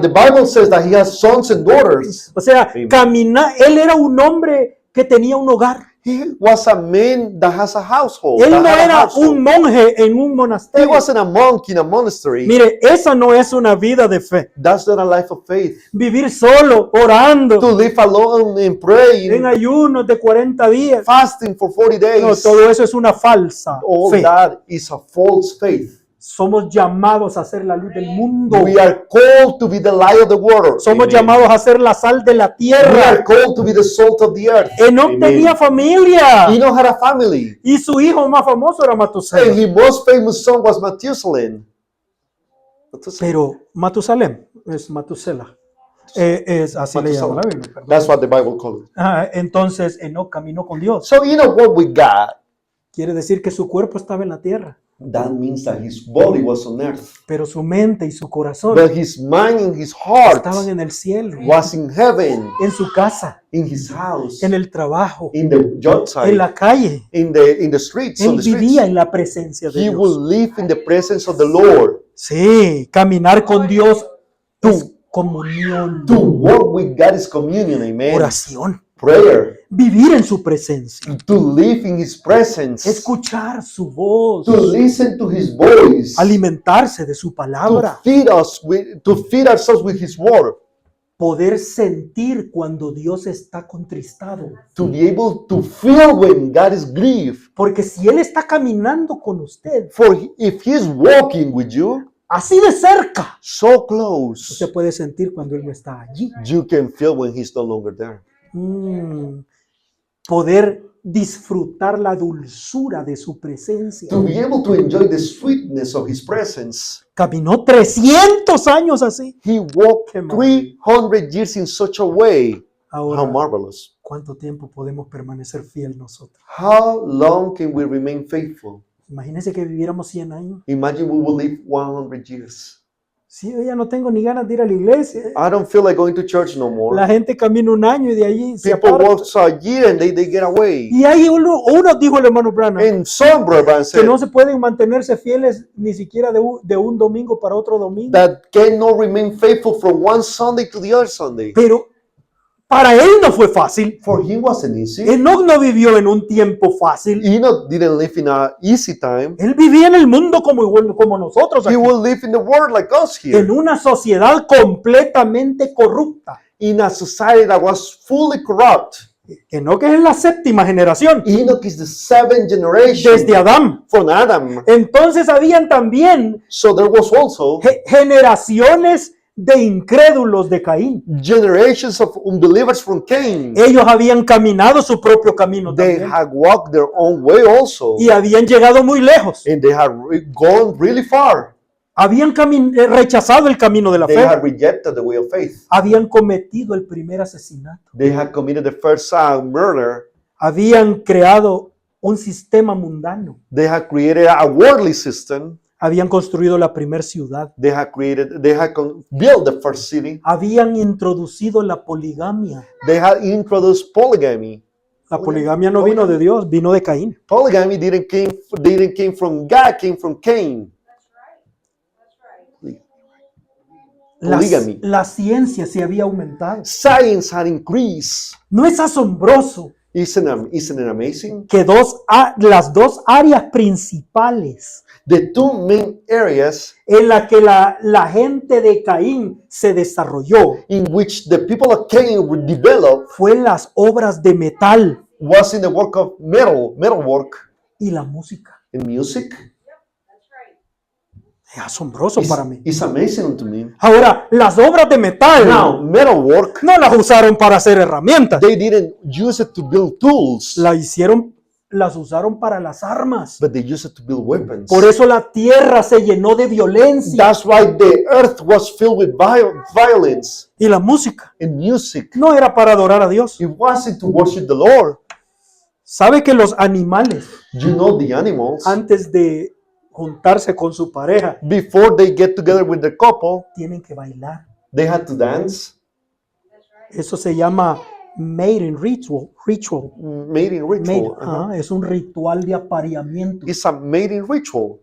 The Bible says that he has sons and daughters. O sea, Amen. él era un hombre que tenía un hogar. He was a man that has a household. Él that no had a era household. un monje en un He monasterio. wasn't a monk in a monastery. Mire, esa no es una vida de fe. That's not a life of faith. Vivir solo, orando, To live alone and praying, en ayunos de 40 días. fasting for 40 No, days. todo eso es una falsa All fe. that is a false faith. Somos llamados a ser la luz del mundo. We are called to be the light of the world. Somos Amen. llamados a ser la sal de la We are tierra. called to be the salt of the earth. Enoch Amen. tenía familia Enoch had a family. y su hijo más famoso era And Matusalén. his most famous son was Methuselah. Pero Matusalén es Matusela. Es así le llama la Biblia. perdón. That's what the Bible calls it. Entonces Enoch caminó con Dios. So you know what we got? Quiere decir que su cuerpo estaba en la tierra, That means that his body was on earth. pero su mente y su corazón But his mind and his heart estaban en el cielo, was in heaven, en su casa, in his house, en el trabajo, in the job site, en la calle. in the streets, on Él the streets. vivía en la presencia de He Dios. will live in the presence of the Lord. Sí, caminar con Dios es comunión, To walk with God is communion, amen. oración, Prayer. vivir en su presencia, To live in his presence. escuchar su voz, To listen to his voice. alimentarse de su To palabra, feed ourselves with his word. poder sentir cuando Dios está contristado. To be able to feel when God is grieved. Porque si Él está caminando con usted, For if he's walking with you así de cerca, so close, usted puede sentir cuando Él no está allí. you can feel when he's no longer there. Poder disfrutar la dulzura de su presencia. To be able to enjoy the sweetness of his presence. Caminó 300 años así. He walked Qué maravilla. 300 years in such a way. How Ahora, marvelous. ¿cuánto tiempo podemos permanecer fiel nosotros? How long can we remain faithful? Imagínense que viviéramos 100 años. Imagine we will live 100 years. Sí, yo ya no tengo ni ganas de ir a la iglesia. I don't feel like going to church no La more. gente camina un año y de allí se People aparta. walk a year and they get away. Y hay uno dijo el hermano Branham, And some brother que said no se pueden mantenerse fieles ni siquiera de un domingo para otro domingo. that cannot remain faithful from one Sunday to the other Sunday. Pero para él no fue fácil. For him wasn't easy. Enoch no vivió en un tiempo fácil. Enoch didn't live in an easy time. Él vivía en el mundo como nosotros He aquí, will live in the world like us en here. una sociedad completamente corrupta. In a society that was fully corrupt. Enoch es la séptima generación Enoch is the seventh generation desde Adán. from Adam. Entonces habían también So there was also generaciones de incrédulos de Caín. generations of unbelievers from Cain. Ellos habían caminado su propio camino They también had walked their own way also. y habían llegado muy lejos. And they had gone really far. Habían rechazado el camino de la They fe. had rejected the way of faith. Habían cometido el primer asesinato. They had committed the first murder. Habían creado un sistema mundano. They had created a worldly system. Habían construido la primera ciudad. They had built the first city. Habían introducido la poligamia. They had introduced polygamy. La poligamia no vino de Dios, vino de Caín. Polygamy didn't came from God, came from Cain. Polygamy. La ciencia se había aumentado. Science had increased. ¿No es asombroso Isn't it amazing? que las dos áreas principales The two main areas en las que la gente de Caín se desarrolló in which the people of Cain would develop fue las obras de metal was in the work of metalwork y la música? and music? Es asombroso para mí. It's amazing to me. Ahora, las obras de metal Now, metalwork, no las usaron para hacer herramientas. they didn't use it to build tools, Las usaron para las armas. but they used it to build weapons. Por eso la tierra se llenó de violencia. That's why the earth was filled with violence Y la música and music. no era para adorar a Dios. It wasn't to worship the Lord. ¿Sabe que los animales, You know the animals, antes de juntarse con su pareja, before they get together with the couple, tienen que bailar? they had to dance, Eso se llama mating ritual. mating ritual. Es un ritual de apareamiento. It's a mating ritual.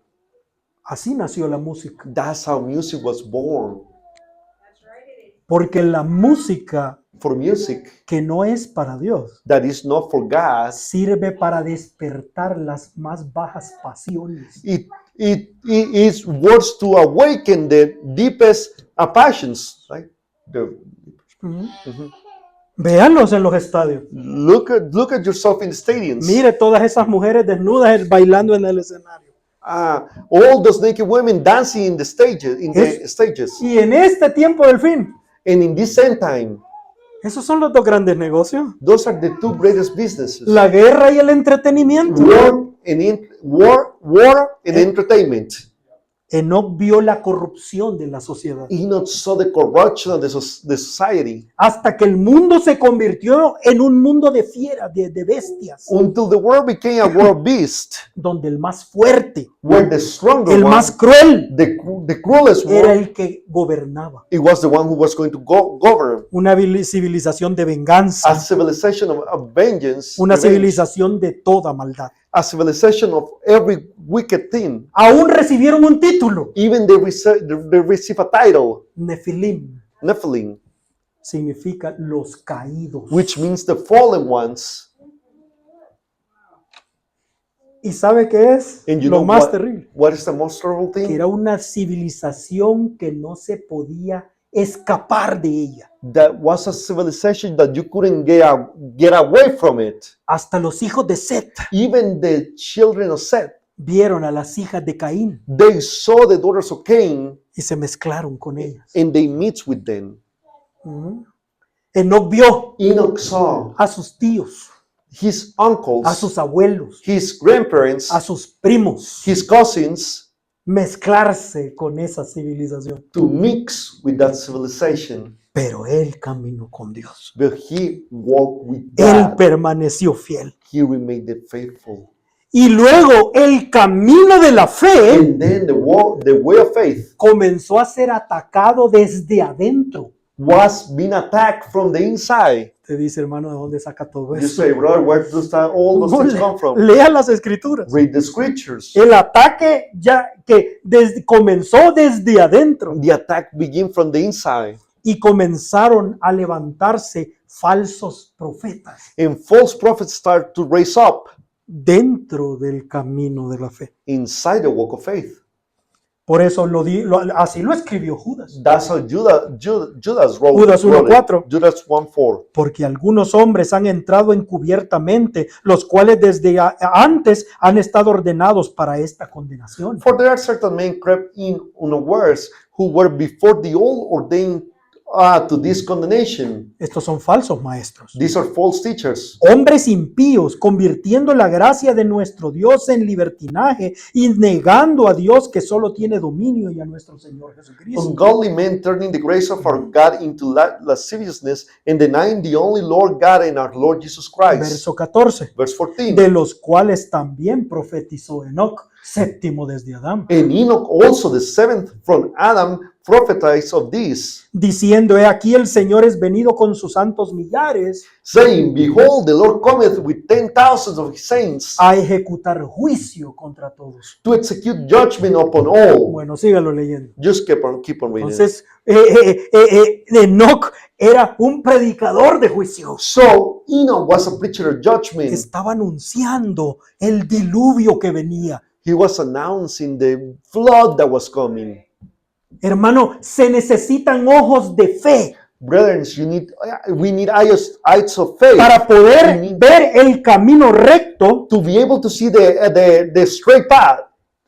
Así nació la música. That's how music was born. Porque la música For music que no es para Dios that is not for God, sirve para despertar las más bajas pasiones. it is words to awaken the deepest passions. Right? Véanlos en los estadios. Look at yourself in the stadiums. Mire todas esas mujeres desnudas bailando en el escenario. All those naked women dancing in the stages. Y en este tiempo del fin, And in this same time, esos son los dos grandes negocios. those are the two greatest businesses. La guerra y el entretenimiento. War and entertainment. Enoch vio la corrupción de la sociedad. Enoch saw the corruption of the society Hasta que el mundo se convirtió en un mundo de fieras, de bestias. until the world became a world beast, Donde el más fuerte, where the stronger el one, más cruel, the cruelest era one, el que gobernaba. it was the one who was going to govern. Una civilización de venganza. A civilization of vengeance, Una revenge. civilización de toda maldad. A civilization of every wicked thing. Aún recibieron un título. Even they receive a title, Nefilim Nephilim, significa los caídos. which means the fallen ones. ¿Y sabe qué es And you lo know más terrible? what is the most terrible Que thing? era una civilización que no se podía escapar de ella. That was a civilization that you couldn't get away from it. Hasta los hijos de Set Even the children of Seth, vieron a las hijas de Caín they saw the daughters of Cain y se mezclaron con ellas. and they meet with them. Ujú. Enoch vio Enoch saw a sus tíos, his a uncles, sus abuelos, his grandparents, a sus primos, his cousins, mezclarse con esa civilización. to mix with that civilization. Pero él caminó con Dios. But he walked with Él God. permaneció fiel. He remained faithful. Y luego el camino de la fe And then the way of faith comenzó a ser atacado desde adentro. was being attacked from the inside. Te dice, hermano, ¿de dónde saca todo You eso? say, brother, where does all those things come from? Lea las escrituras. Read the scriptures. El ataque ya que comenzó desde adentro The attack began from the inside. y comenzaron a levantarse falsos profetas And false prophets start to raise up dentro del camino de la fe. inside the walk of faith. Por eso así lo escribió Judas. That's how Judas wrote, Judas wrote 1:4. it. Judas 1:4. Porque algunos hombres han entrado encubiertamente, los cuales desde antes han estado ordenados para esta condenación. For there are certain men crept in unawares who were before the old ordained to this condemnation. Estos son falsos maestros. These are false teachers. Hombres impíos, convirtiendo la gracia de nuestro Dios en libertinaje y negando a Dios que solo tiene dominio y a nuestro Señor Jesucristo. Ungodly men turning the grace of our God into lasciviousness and denying the only Lord God and our Lord Jesus Christ. Verso 14. Verse 14. De los cuales también profetizó Enoc, séptimo desde Adán, And Enoch also, the seventh from Adam, prophesied of this, diciendo: he aquí el Señor es venido con sus santos millares saying, Behold, the Lord cometh with 10,000 of his saints a ejecutar juicio contra todos. to execute judgment upon all. Bueno, sígalo leyendo. Just keep on reading. Entonces, Enoc era un predicador de juicio. So Enoch was a preacher of judgment. Estaba anunciando el diluvio que venía. He was announcing the flood that was coming. Hermano, se necesitan ojos de fe Brethren, we need eyes of faith para poder We need ver el camino recto to be able to see the straight path.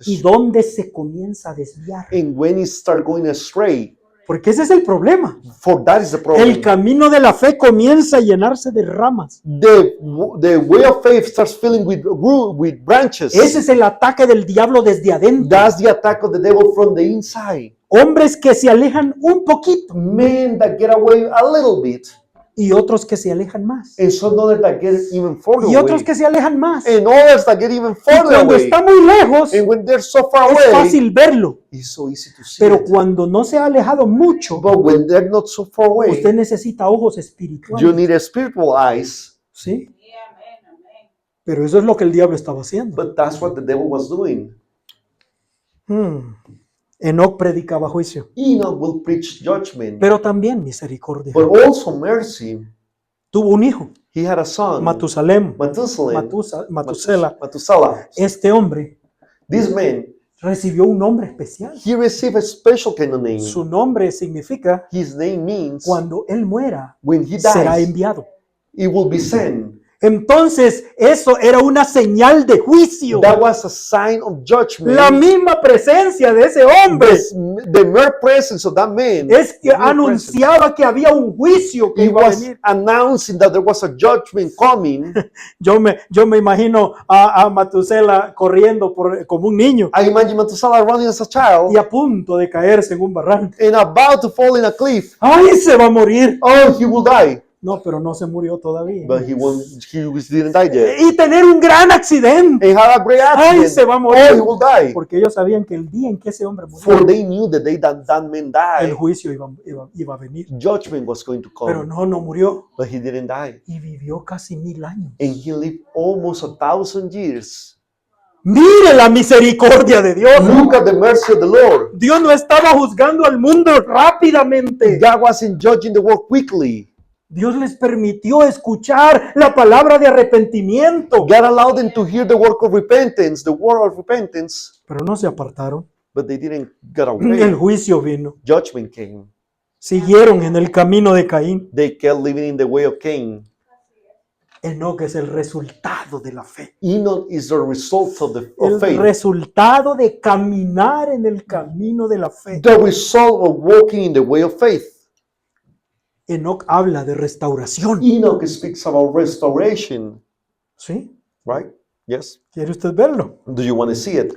y dónde se comienza a desviar. And when it start going astray, Porque ese es el problema. for that is the El problem. camino de la fe comienza a llenarse de ramas. The way of faith starts filling with branches. Ese es el ataque del diablo desde adentro. That's the attack of the devil from the inside. Hombres que se alejan un poquito Men that get away a little bit, y otros que se alejan más. and some others that get even further Y otros away, que se alejan más. and others that get even Y further cuando away. está muy lejos, And when they're so far es away, fácil verlo. it's so easy to see Pero it. cuando no se ha alejado mucho, But when they're not so far away, usted necesita ojos you espirituales. need a spiritual eyes. ¿Sí? Pero eso es lo que el diablo estaba haciendo. But that's what the devil was doing. Enoc predicaba juicio, Enoch will preach judgment, pero también misericordia. but also mercy. Tuvo un hijo, He had a son, Matusalem, Methuselah. Matusela. Este hombre This man, recibió un nombre especial. he received a special kind of name. Su nombre significa: His name means cuando él muera, when he será dies, enviado. it will be sent. Entonces, eso era una señal de juicio. That was a sign of judgment. La misma presencia de ese hombre The mere presence of that man es que the mere anunciaba que había un juicio que he iba a was venir. announcing that there was a judgment coming. Yo me imagino a Matusela corriendo como un niño I imagine Methuselah running as a child y a punto de caerse en un barranco. and about to fall in a cliff. ¡Ay, se va a morir! Oh, he will die. No, pero no se murió todavía. But he didn't die yet. Y tener un gran accidente. He had a great ¡Ay, accident. se va a Oh, morir! he will die. Porque ellos sabían que el día en que ese hombre For murió, they knew the day that that man el died, juicio iba a venir. judgment was going to Pero come. no murió. But he didn't die. Y vivió casi 1000 años. And he lived almost 1,000 years. Mire la misericordia de Dios. Look at the mercy of the Lord. Dios no estaba juzgando al mundo rápidamente. God wasn't judging the world quickly. Dios les permitió escuchar la palabra de arrepentimiento. God allowed them to hear the word of repentance, Pero no se apartaron. but they didn't get El away. juicio vino. Judgment came. Siguieron en el camino de Caín. They kept living in the way of Cain. Enoc es el resultado de la fe. Enoch is the result of El faith. resultado de caminar en el camino de la fe. The result of walking in the way of faith. Enoc habla de restauración. Enoch speaks about restoration, ¿Sí? right? Yes. ¿Quiere usted verlo? Do you want to see it?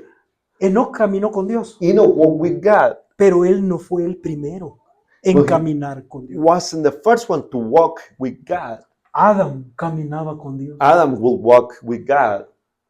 Enoc caminó con Dios, Enoch walked with God. pero él no fue el primero en Pues- caminar con Dios. Wasn't the first one to walk with God. Adam caminaba con Dios. Adam will walk with God.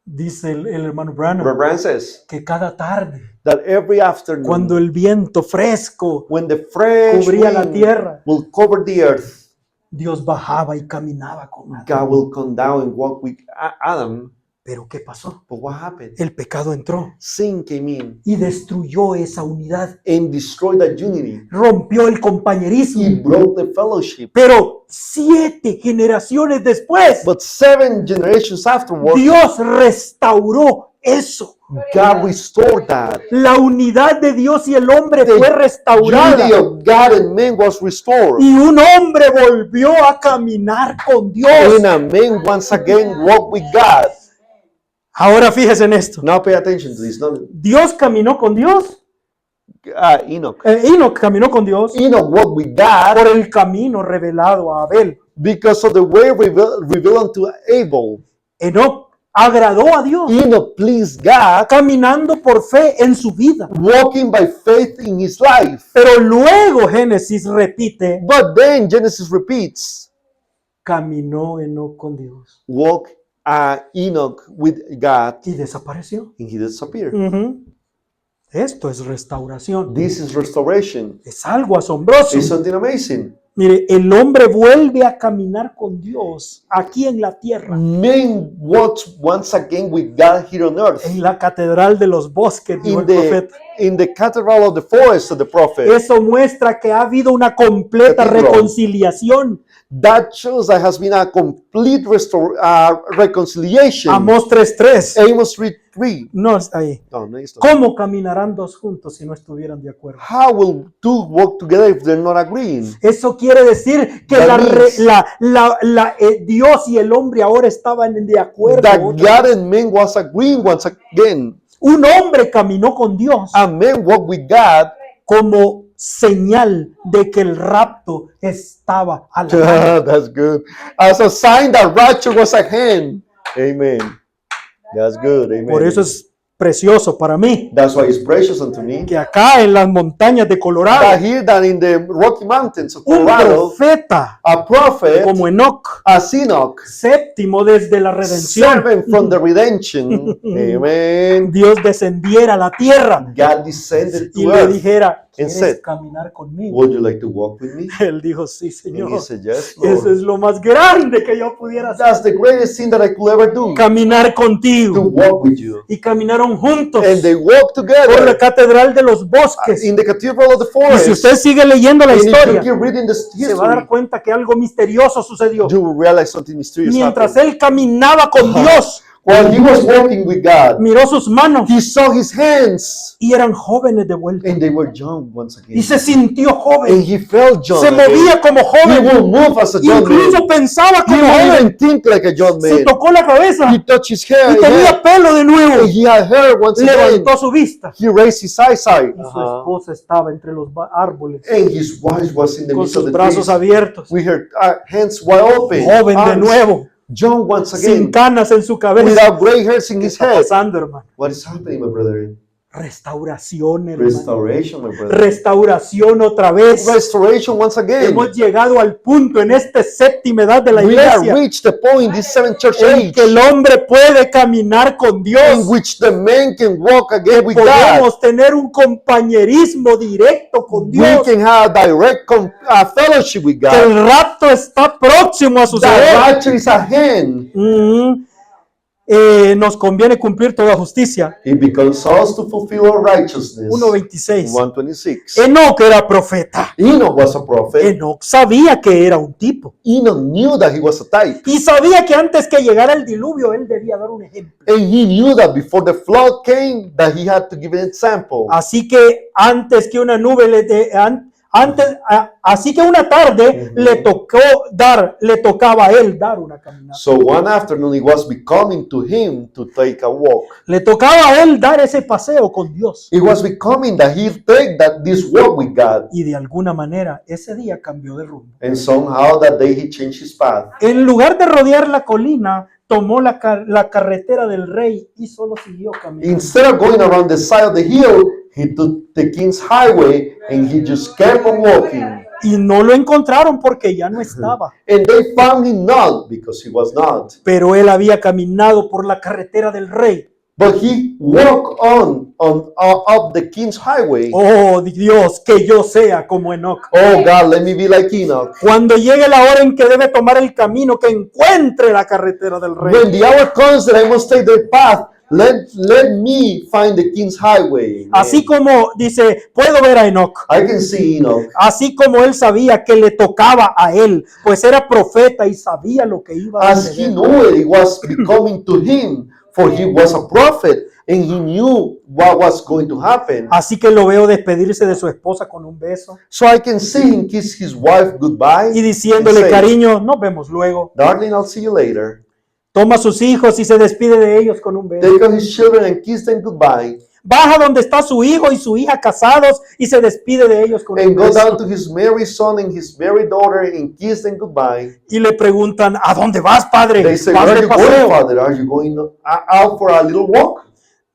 Dice el hermano Brother Branham Branham says que cada tarde, that every afternoon, cuando el viento fresco when the fresh cubría la wind tierra, will cover the earth, Dios bajaba y caminaba con Adam. God will come down and walk with Adam. Pero ¿qué pasó? But what happened? El pecado entró Sin came in y destruyó esa unidad, and destroyed that unity. rompió el compañerismo. He broke the fellowship. Pero 7 generaciones después, But 7 generations afterwards, Dios restauró eso. God restored that. La unidad de Dios y el hombre The fue Unity restaurada. of God and man was restored. Y un hombre volvió a caminar con Dios. And a man once again walked with God. Ahora fíjese en esto. Now pay attention to this. Dios caminó con Dios. Enoch. Enoc caminó con Dios Enoch walked with God por el camino revelado a Abel. because of the way revealed unto Abel. Enoc agradó a Dios Enoch pleased God, caminando por fe en su vida. walking by faith in his life. Pero luego Génesis repite, But then Genesis repeats, caminó Enoc con Dios walk Enoch with God, y desapareció. and he disappeared. Ujú. Esto es restauración. This is restoration. Es algo asombroso. It's something amazing. Mire, el hombre vuelve a caminar con Dios aquí en la tierra, Man walks once again with God here on earth. en la catedral de los bosques, dijo el profeta. In the cathedral of the forest of the prophet. Eso muestra que ha habido una completa Cathedral. reconciliación. That shows there has been a complete reconciliation. Amos 3:3. Amos 3:3. No está ahí. No, it's not. ¿Cómo caminarán dos juntos si no estuvieran de acuerdo? How will two walk together if they're not agreeing? Eso quiere decir que That means- Dios y el hombre ahora estaban de acuerdo. That God and man was agreeing once again. Un hombre caminó con Dios A man walked with God como señal de que el rapto estaba a la mano. That's good. As a sign that rapture was at hand. Amen. That's good. Amen. Por eso es precioso para mí That's why it's precious unto me. que acá en las montañas de That Colorado, here that in the Rocky Mountains of un Colorado, profeta a prophet, como Enoc, as Enoch, séptimo desde la redención, servant from the redemption, amen, Dios descendiera a la tierra God descended y to le earth. dijera, and ¿quieres said, caminar conmigo? Would you like to walk with me? Él dijo, sí, And Señor. he said, yes, Eso Lord. es lo más grande que yo pudiera hacer. That's the greatest thing that I could ever do, Caminar to contigo. walk with you. Y caminaron juntos And they walked por la together catedral de los bosques. in the cathedral of the Y forest. si usted sigue leyendo la And if you historia, keep reading the se va a dar history, cuenta que algo misterioso sucedió. you will realize something mysterious Mientras happened. él caminaba con Ajá. Dios, While he was walking with God, miró sus manos he saw his hands, y eran jóvenes de vuelta. and they were young once again. Y se sintió And joven. he felt young. Se again. movía como He joven. will move as a young man. Incluso pensaba He como will joven. even think like a young Se man. tocó la cabeza He touched his hair. y tenía pelo de nuevo. And he had hair once again. Levantó su vista He raised his eyesight. y su esposa estaba entre los árboles And his wife was in the con midst of sus the brazos trees abiertos. with her hands wide open. Joven de arms. nuevo, Young once sin again. canas en su cabeza. Without gray hairs in ¿Qué his está head. pasando, hermano? What is happening, my brother? Restauración, hermano. Restoration, my brother. Restauración otra vez. Restoration once again. Hemos llegado al punto en esta séptima edad de la We have iglesia reached the point in this seventh church en age que el hombre puede caminar con in Dios. which the man can walk again with God. Podemos tener un compañerismo directo con We Dios. can have direct fellowship with Que God. el rapto está próximo a The suceder. rapture is at hand. Nos conviene cumplir toda justicia. It becomes us to fulfill our righteousness. 1:26. 1:26. Enoc era profeta. Enoch was a prophet. Enoc sabía que era un tipo. Enoch knew that he was a type. Y sabía que antes que llegara el diluvio, él debía dar un ejemplo. And he knew that before the flood came, that he had to give an example. Así que antes Así que una tarde le tocaba a él dar una caminata. So one afternoon it was becoming to him to take a walk. Le tocaba a él dar ese paseo con Dios. It was becoming that he take this walk with God. Y de alguna manera ese día cambió de rumbo. And somehow that day he changed his path. En lugar de rodear la colina, tomó la carretera del rey y solo siguió caminando. Instead of going around the side of the hill, he took the King's Highway and he just kept on walking. Y no lo encontraron porque ya no estaba. And they found him not because he was not. Pero él había caminado por la carretera del rey. But he walked on up the King's Highway. Oh Dios, que yo sea como Enoc. Oh God, let me be like Enoch. Cuando llegue la hora en que debe tomar el camino, que encuentre la carretera del rey. When the hour comes that I must take the path, let me find the King's Highway. Así como dice, puedo ver a Enoc. I can see Enoch. Así como él sabía que le tocaba a él, pues era profeta y sabía lo que iba a As he suceder. knew it was becoming to him, for he was a prophet and he knew what was going to happen. Así que lo veo despedirse de su esposa con un beso So I can see him kiss his wife goodbye y and diciéndole, say, cariño, nos vemos luego. darling, I'll see you later. Toma a sus hijos y se despide de ellos con un beso. Take out his children and kiss them goodbye. Baja donde está su hijo y su hija casados y se despide de ellos con un And go beso. down to his married son and his married daughter and kiss them goodbye. Y le preguntan, ¿a dónde vas, padre? They say, ¿Vas where are de you going, paseo? Father? Are you going out for a little walk?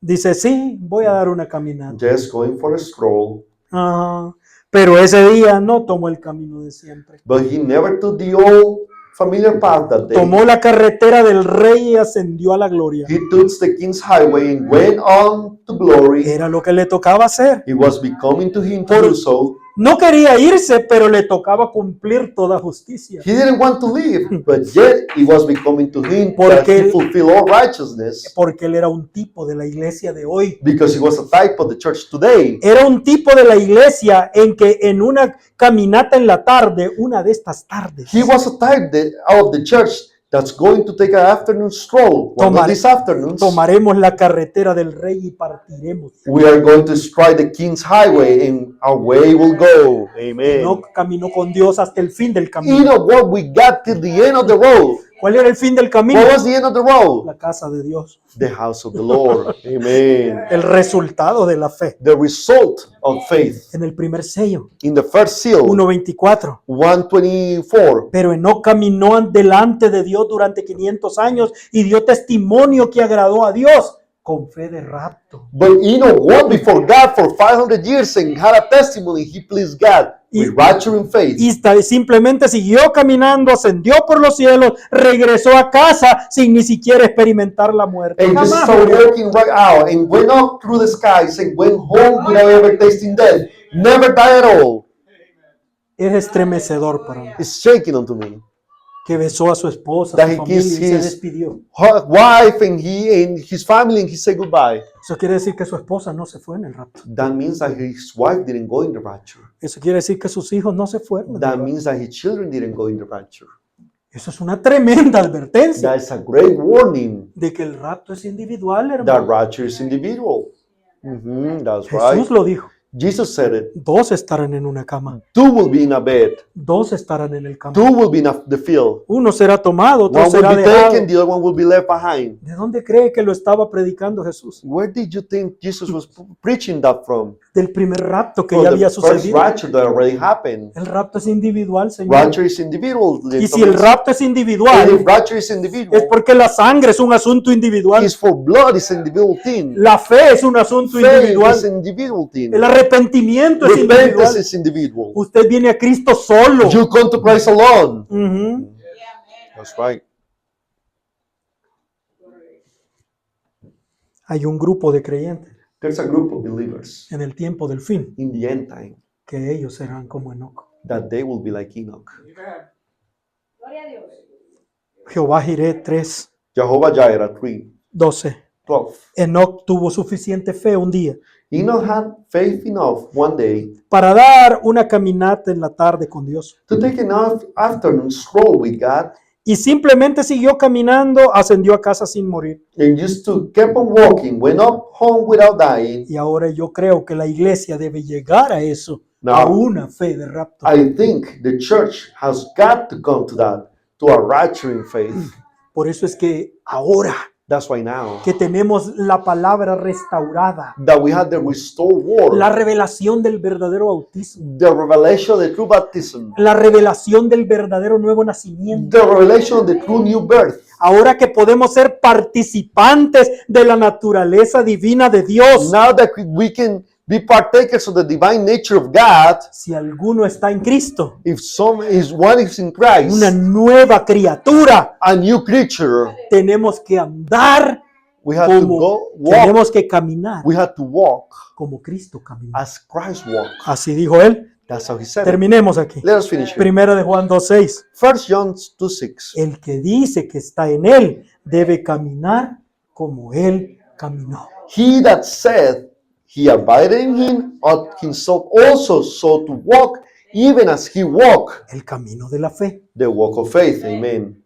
Dice, sí, voy a dar una caminata. Just going for a stroll. Ajá. Pero ese día no tomó el camino de siempre. But he never took the old familiar path that day. Tomó la carretera del rey y ascendió a la gloria. He took the King's Highway and went on to glory. Era lo que le tocaba hacer. It was becoming to him to do so. No quería irse, pero le tocaba cumplir toda justicia. He didn't want to leave, but yet it was becoming to him that Porque he fulfill all righteousness Porque él era un tipo de la iglesia de hoy. because he was a type of the church today. Era un tipo de la iglesia en que en una caminata en la tarde, una de estas tardes, He was a type of the church that's going to take an afternoon stroll. One of these afternoons, tomaremos la carretera del rey y partiremos. we are going to strike the King's Highway and away we'll go. Amen. No caminó con Dios hasta el fin del You camino. know what? We got till the end of the road. ¿Cuál era el fin del camino? What was the end of the road? La casa de Dios. The house of the Lord. Amen. El resultado de la fe. The result of faith. En el primer sello, In the first seal, 1:24. 124. Pero Enoc caminó delante de Dios durante 500 años y dio testimonio que agradó a Dios con fe de rapto. But Enoch walked before God for 500 years and had a testimony. He pleased God with rapture and faith. Y simplemente siguió caminando, ascendió por los cielos, regresó a casa sin ni siquiera experimentar la muerte. And just Jamás started murió. walking right out and went up through the skies and went home without ever tasting death. Never died at all. Es estremecedor para mí. It's shaking unto me. Que besó a su esposa, a That su he familia y kissed se his despidió. wife and his family and he said goodbye. Eso quiere decir que su esposa no se fue en el rapto. That means that his wife didn't go in the rapture. Eso quiere decir que sus hijos no se fueron. en el That rapto. means that his children didn't go in the rapture. Eso es una tremenda advertencia That's a great warning. de que el rapto es individual, That hermano. rapture is individual. That's Jesús right. lo dijo. Jesus said it. Dos estarán en una cama. Two will be in a bed. Dos estarán en el campo. Two will be in the field. Uno será tomado, otro One will será be dejado. taken, the other one will be left behind. ¿De dónde cree que lo estaba predicando Jesús? Where did you think Jesus was preaching that from? Del primer rapto que From ya the había first sucedido. rapture that already happened. El rapto es individual, Señor. Rapture is individual. Y si el rapto es And individual, if rapture is es individual, porque la sangre es un asunto individual. it's for blood, it's an individual thing. La fe es un asunto Faith individual. is an individual thing. El arrepentimiento es Repentance individual. is individual. Usted viene a Cristo solo. You come to Christ alone. Ujú. That's right. Hay un grupo de creyentes There's a group of believers en el tiempo del fin in the end time que ellos serán como Enoc. that they will be like Enoch. Jehová Jireh 3, Jehovah Jireh 3, 12. 12. Enoc tuvo suficiente fe un día Enoch had faith enough one day para dar una caminata en la tarde con Dios. to take an afternoon stroll with God Y simplemente siguió caminando, ascendió a casa sin morir. and just to keep on walking, went up home without dying. Y ahora yo creo que la iglesia debe llegar a eso a Now, una fe de rapto. I think the church has got to come to that, to a rapturing faith. Por eso es que ahora That's why now que tenemos la palabra restaurada, that we have the restored word, la revelación del verdadero bautismo, the revelation of the true baptism, la revelación del verdadero nuevo nacimiento. the revelation of the true new birth. Ahora que podemos ser participantes de la naturaleza divina de Dios. Now that we can be partakers of the divine nature of God, Si alguno está en Cristo, if one is in Christ, una nueva criatura, a new creature, tenemos que andar we have to como, go walk. tenemos que caminar We have to walk como Cristo caminó. as Christ walked. Así dijo él. That's how he said it. Terminemos aquí. Let us finish here. Primera de Juan 2:6. 1 John 2:6. El que dice que está en él debe caminar como él caminó. He that said he abided in him ought himself also so to walk, even as he walked, El camino de la fe. the walk of faith. Amen.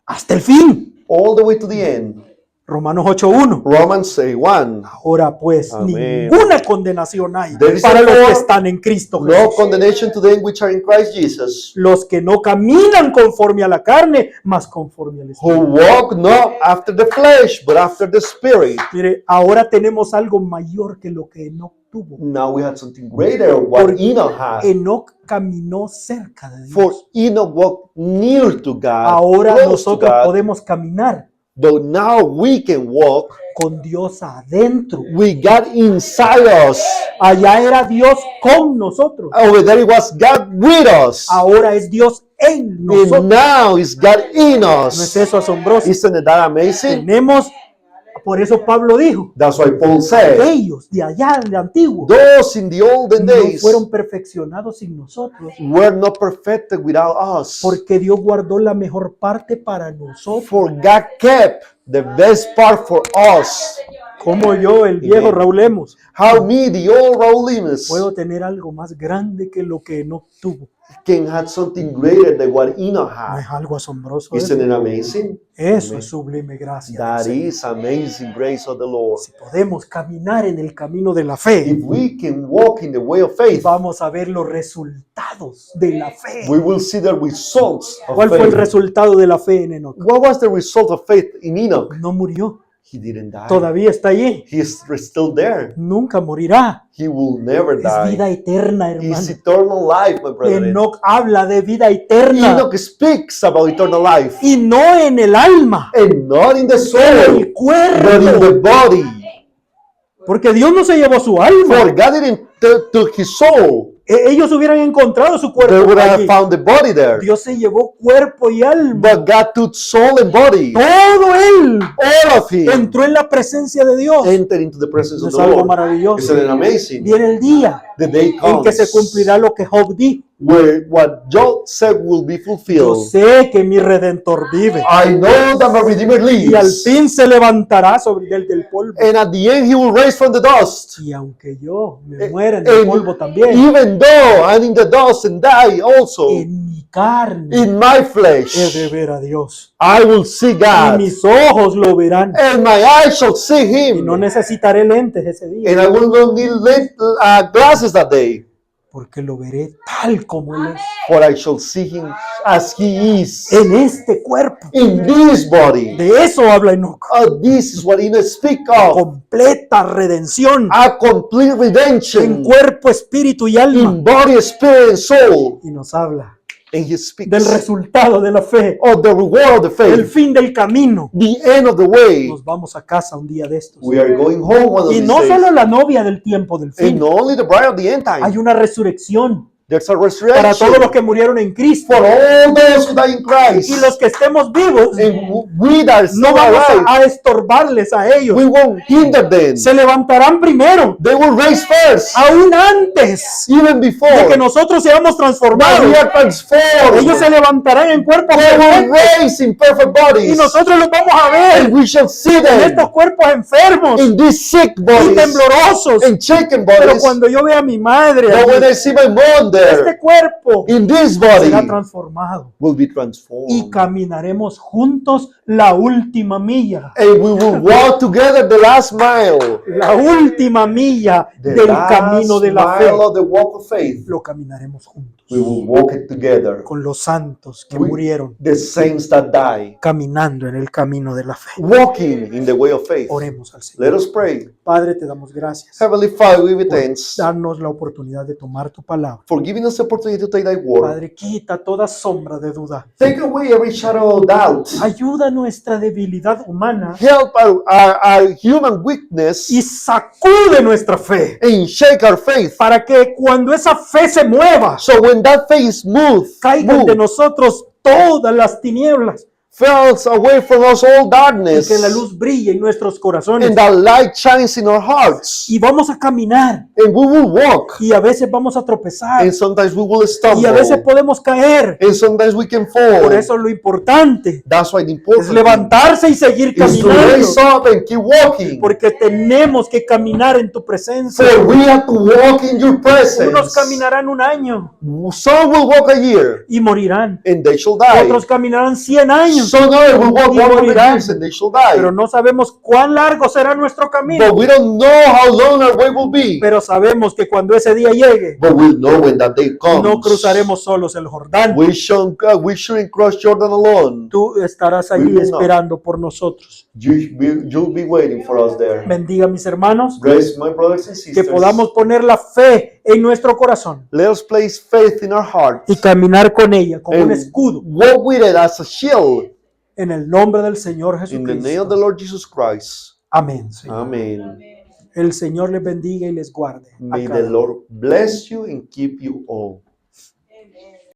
Hasta el fin. All the way to the end. Romanos 8:1. Romans 1. Ahora pues, Amén. ninguna condenación hay There is para los therefore que están en Cristo No Jesús. condemnation to them which are in Christ Jesus, Los que no caminan conforme a la carne, mas conforme al who Espíritu. walk not after the flesh, but after the Spirit. Mire, ahora tenemos algo mayor que lo que Enoch tuvo. Now we have something greater what Porque Enoch had. Enoch caminó cerca de For Dios. Enoch walked near to God, Ahora close to nosotros God, podemos caminar but now we can walk. con Dios adentro. We got inside us. Allá era Dios con nosotros. Over there it was God with us. Ahora es Dios en And nosotros. now it's God in ¿No es us. eso asombroso? Isn't that amazing? Tenemos, por eso Pablo dijo, That's why Paul said, ellos de allá, de antiguo, those in the olden no days fueron perfeccionados sin nosotros, were not perfected without us. porque Dios guardó la mejor parte para nosotros. For God kept the best part for us. Como yo, el viejo Amen. Raúl Lemos, How me, the old Raul Lemus, puedo tener algo más grande que lo que no tuvo. can have something greater than what Enoch ¿No had. es algo asombroso Isn't eso? it amazing? Eso Amen. es sublime gracia. That del Señor. is amazing grace of the Lord. Si podemos caminar en el camino de la fe, If we can walk in the way of faith, vamos a ver los resultados de la fe. we will see the results of ¿Cuál fue el faith. resultado de la fe en Enoch? What was the result of faith in Enoch? No murió, He didn't die. todavía está allí, He is still there. nunca morirá. He will never Es die. vida eterna, It's hermano. eternal life, my brother. Enoch habla de vida eterna Enoch speaks about eternal life, y no en el alma, and not in the en soul, el but in cuerpo. the body. Porque Dios no se llevó su alma. For God didn't took his soul. Ellos hubieran encontrado su They cuerpo would have allí. found the body there. Dios se llevó cuerpo y alma. But God took soul and body. Todo él All of him entró en la presencia de Dios. enter into the presence ¿No of es the algo Lord. maravilloso? Isn't it amazing? Viene el día The day en que se comes cumplirá lo que Job dijo. where what Job said will be Yo fulfilled. sé que mi Redentor vive I know that my Redeemer y al lives, fin se levantará sobre del polvo. and at the end he will raise from the dust. Y aunque yo me muera en el polvo también, Even though I'm in the dust and die also, en mi carne in my he de flesh, ver a Dios. I will see Y God, mis ojos lo verán. and my eyes shall see Y no him, necesitaré lentes ese día, and I will not need glasses that day, porque lo veré tal como Él es. for I shall see him as he is En este cuerpo. in this body. De eso habla Enoch. This is what Enoch speak of, Completa redención a complete en redemption cuerpo, espíritu y alma. in body, spirit, and soul. Y nos habla And he speaks del resultado de la fe, of the reward of the el faith, fin del camino. the end of the way. Nos vamos a casa un día de estos. We are going home one of Y these no days. solo la novia del tiempo del And fin, not only the bride of the end time, hay una resurrección there's a para resurrection todos los que murieron en Cristo. for all those who die in Christ. Y los que estemos vivos, And we that are still no vamos alive, a estorbarles a ellos. we won't hinder them. Se levantarán primero, They will raise first, aún antes even de before que nosotros seamos that transformados. we are transformed. Ellos se levantarán en cuerpos They will perfectos raise in perfect y bodies, nosotros los vamos a ver and we shall see en them estos cuerpos enfermos in these sick y bodies temblorosos. and shaken Pero bodies. cuando yo vea a mi madre But when allí, I see my mom y este cuerpo in this body, será transformado will be y transformed. caminaremos juntos la última milla. And we will walk together the last mile. La última milla The del last camino de la fe. mile of the walk of faith. Lo caminaremos juntos We will walk it together. con los santos que We- murieron The saints that die. caminando en el camino de la fe. Walking in the way of faith. Oremos al Let Señor. us pray. Padre, te damos gracias Heavenly Father, we give you por thanks darnos la oportunidad de tomar tu palabra. for giving us the opportunity to take thy word. Padre, quita toda sombra de duda. Take away every shadow of doubt. Ayuda nuestra debilidad humana Help our human weakness y sacude nuestra fe and shake our faith. para que cuando esa fe se mueva, So when that faith caigan de moves, nosotros todas las tinieblas falls away from us all y darkness, que la luz brille en nuestros corazones. and that light shines in our hearts, Y vamos a caminar and we will walk, y a veces vamos a tropezar and sometimes we will y a veces stumble, podemos caer. and sometimes we can Por fall. eso lo importante That's why the es important thing levantarse y seguir is to caminando, raise up and keep walking. porque tenemos que caminar en tu presencia. For we have to walk in your presence. Unos caminarán un año Some will walk a year, y morirán. and they shall die. Otros caminarán 100 años, Some others will walk y 100 morirán. years, and they shall die. pero no sabemos cuán largo será nuestro camino. But we don't know how long our way will be. Pero sabemos que cuando ese día llegue, But we'll know when that day comes. no cruzaremos solos el Jordán. We shouldn't cross Jordan alone. Tú estarás allí will not. esperando por nosotros. You'll be waiting for us there. Bendiga a mis hermanos, Grace, my brothers and que sisters. podamos poner la fe en nuestro corazón Let us place faith in our heart y caminar con ella como un and escudo walk with it as a shield en el nombre del Señor in the name of the Jesucristo. Lord Jesus Christ. Amén, Señor. Amen. El Señor les bendiga y les guarde. a May cada the Lord bless you and keep you all.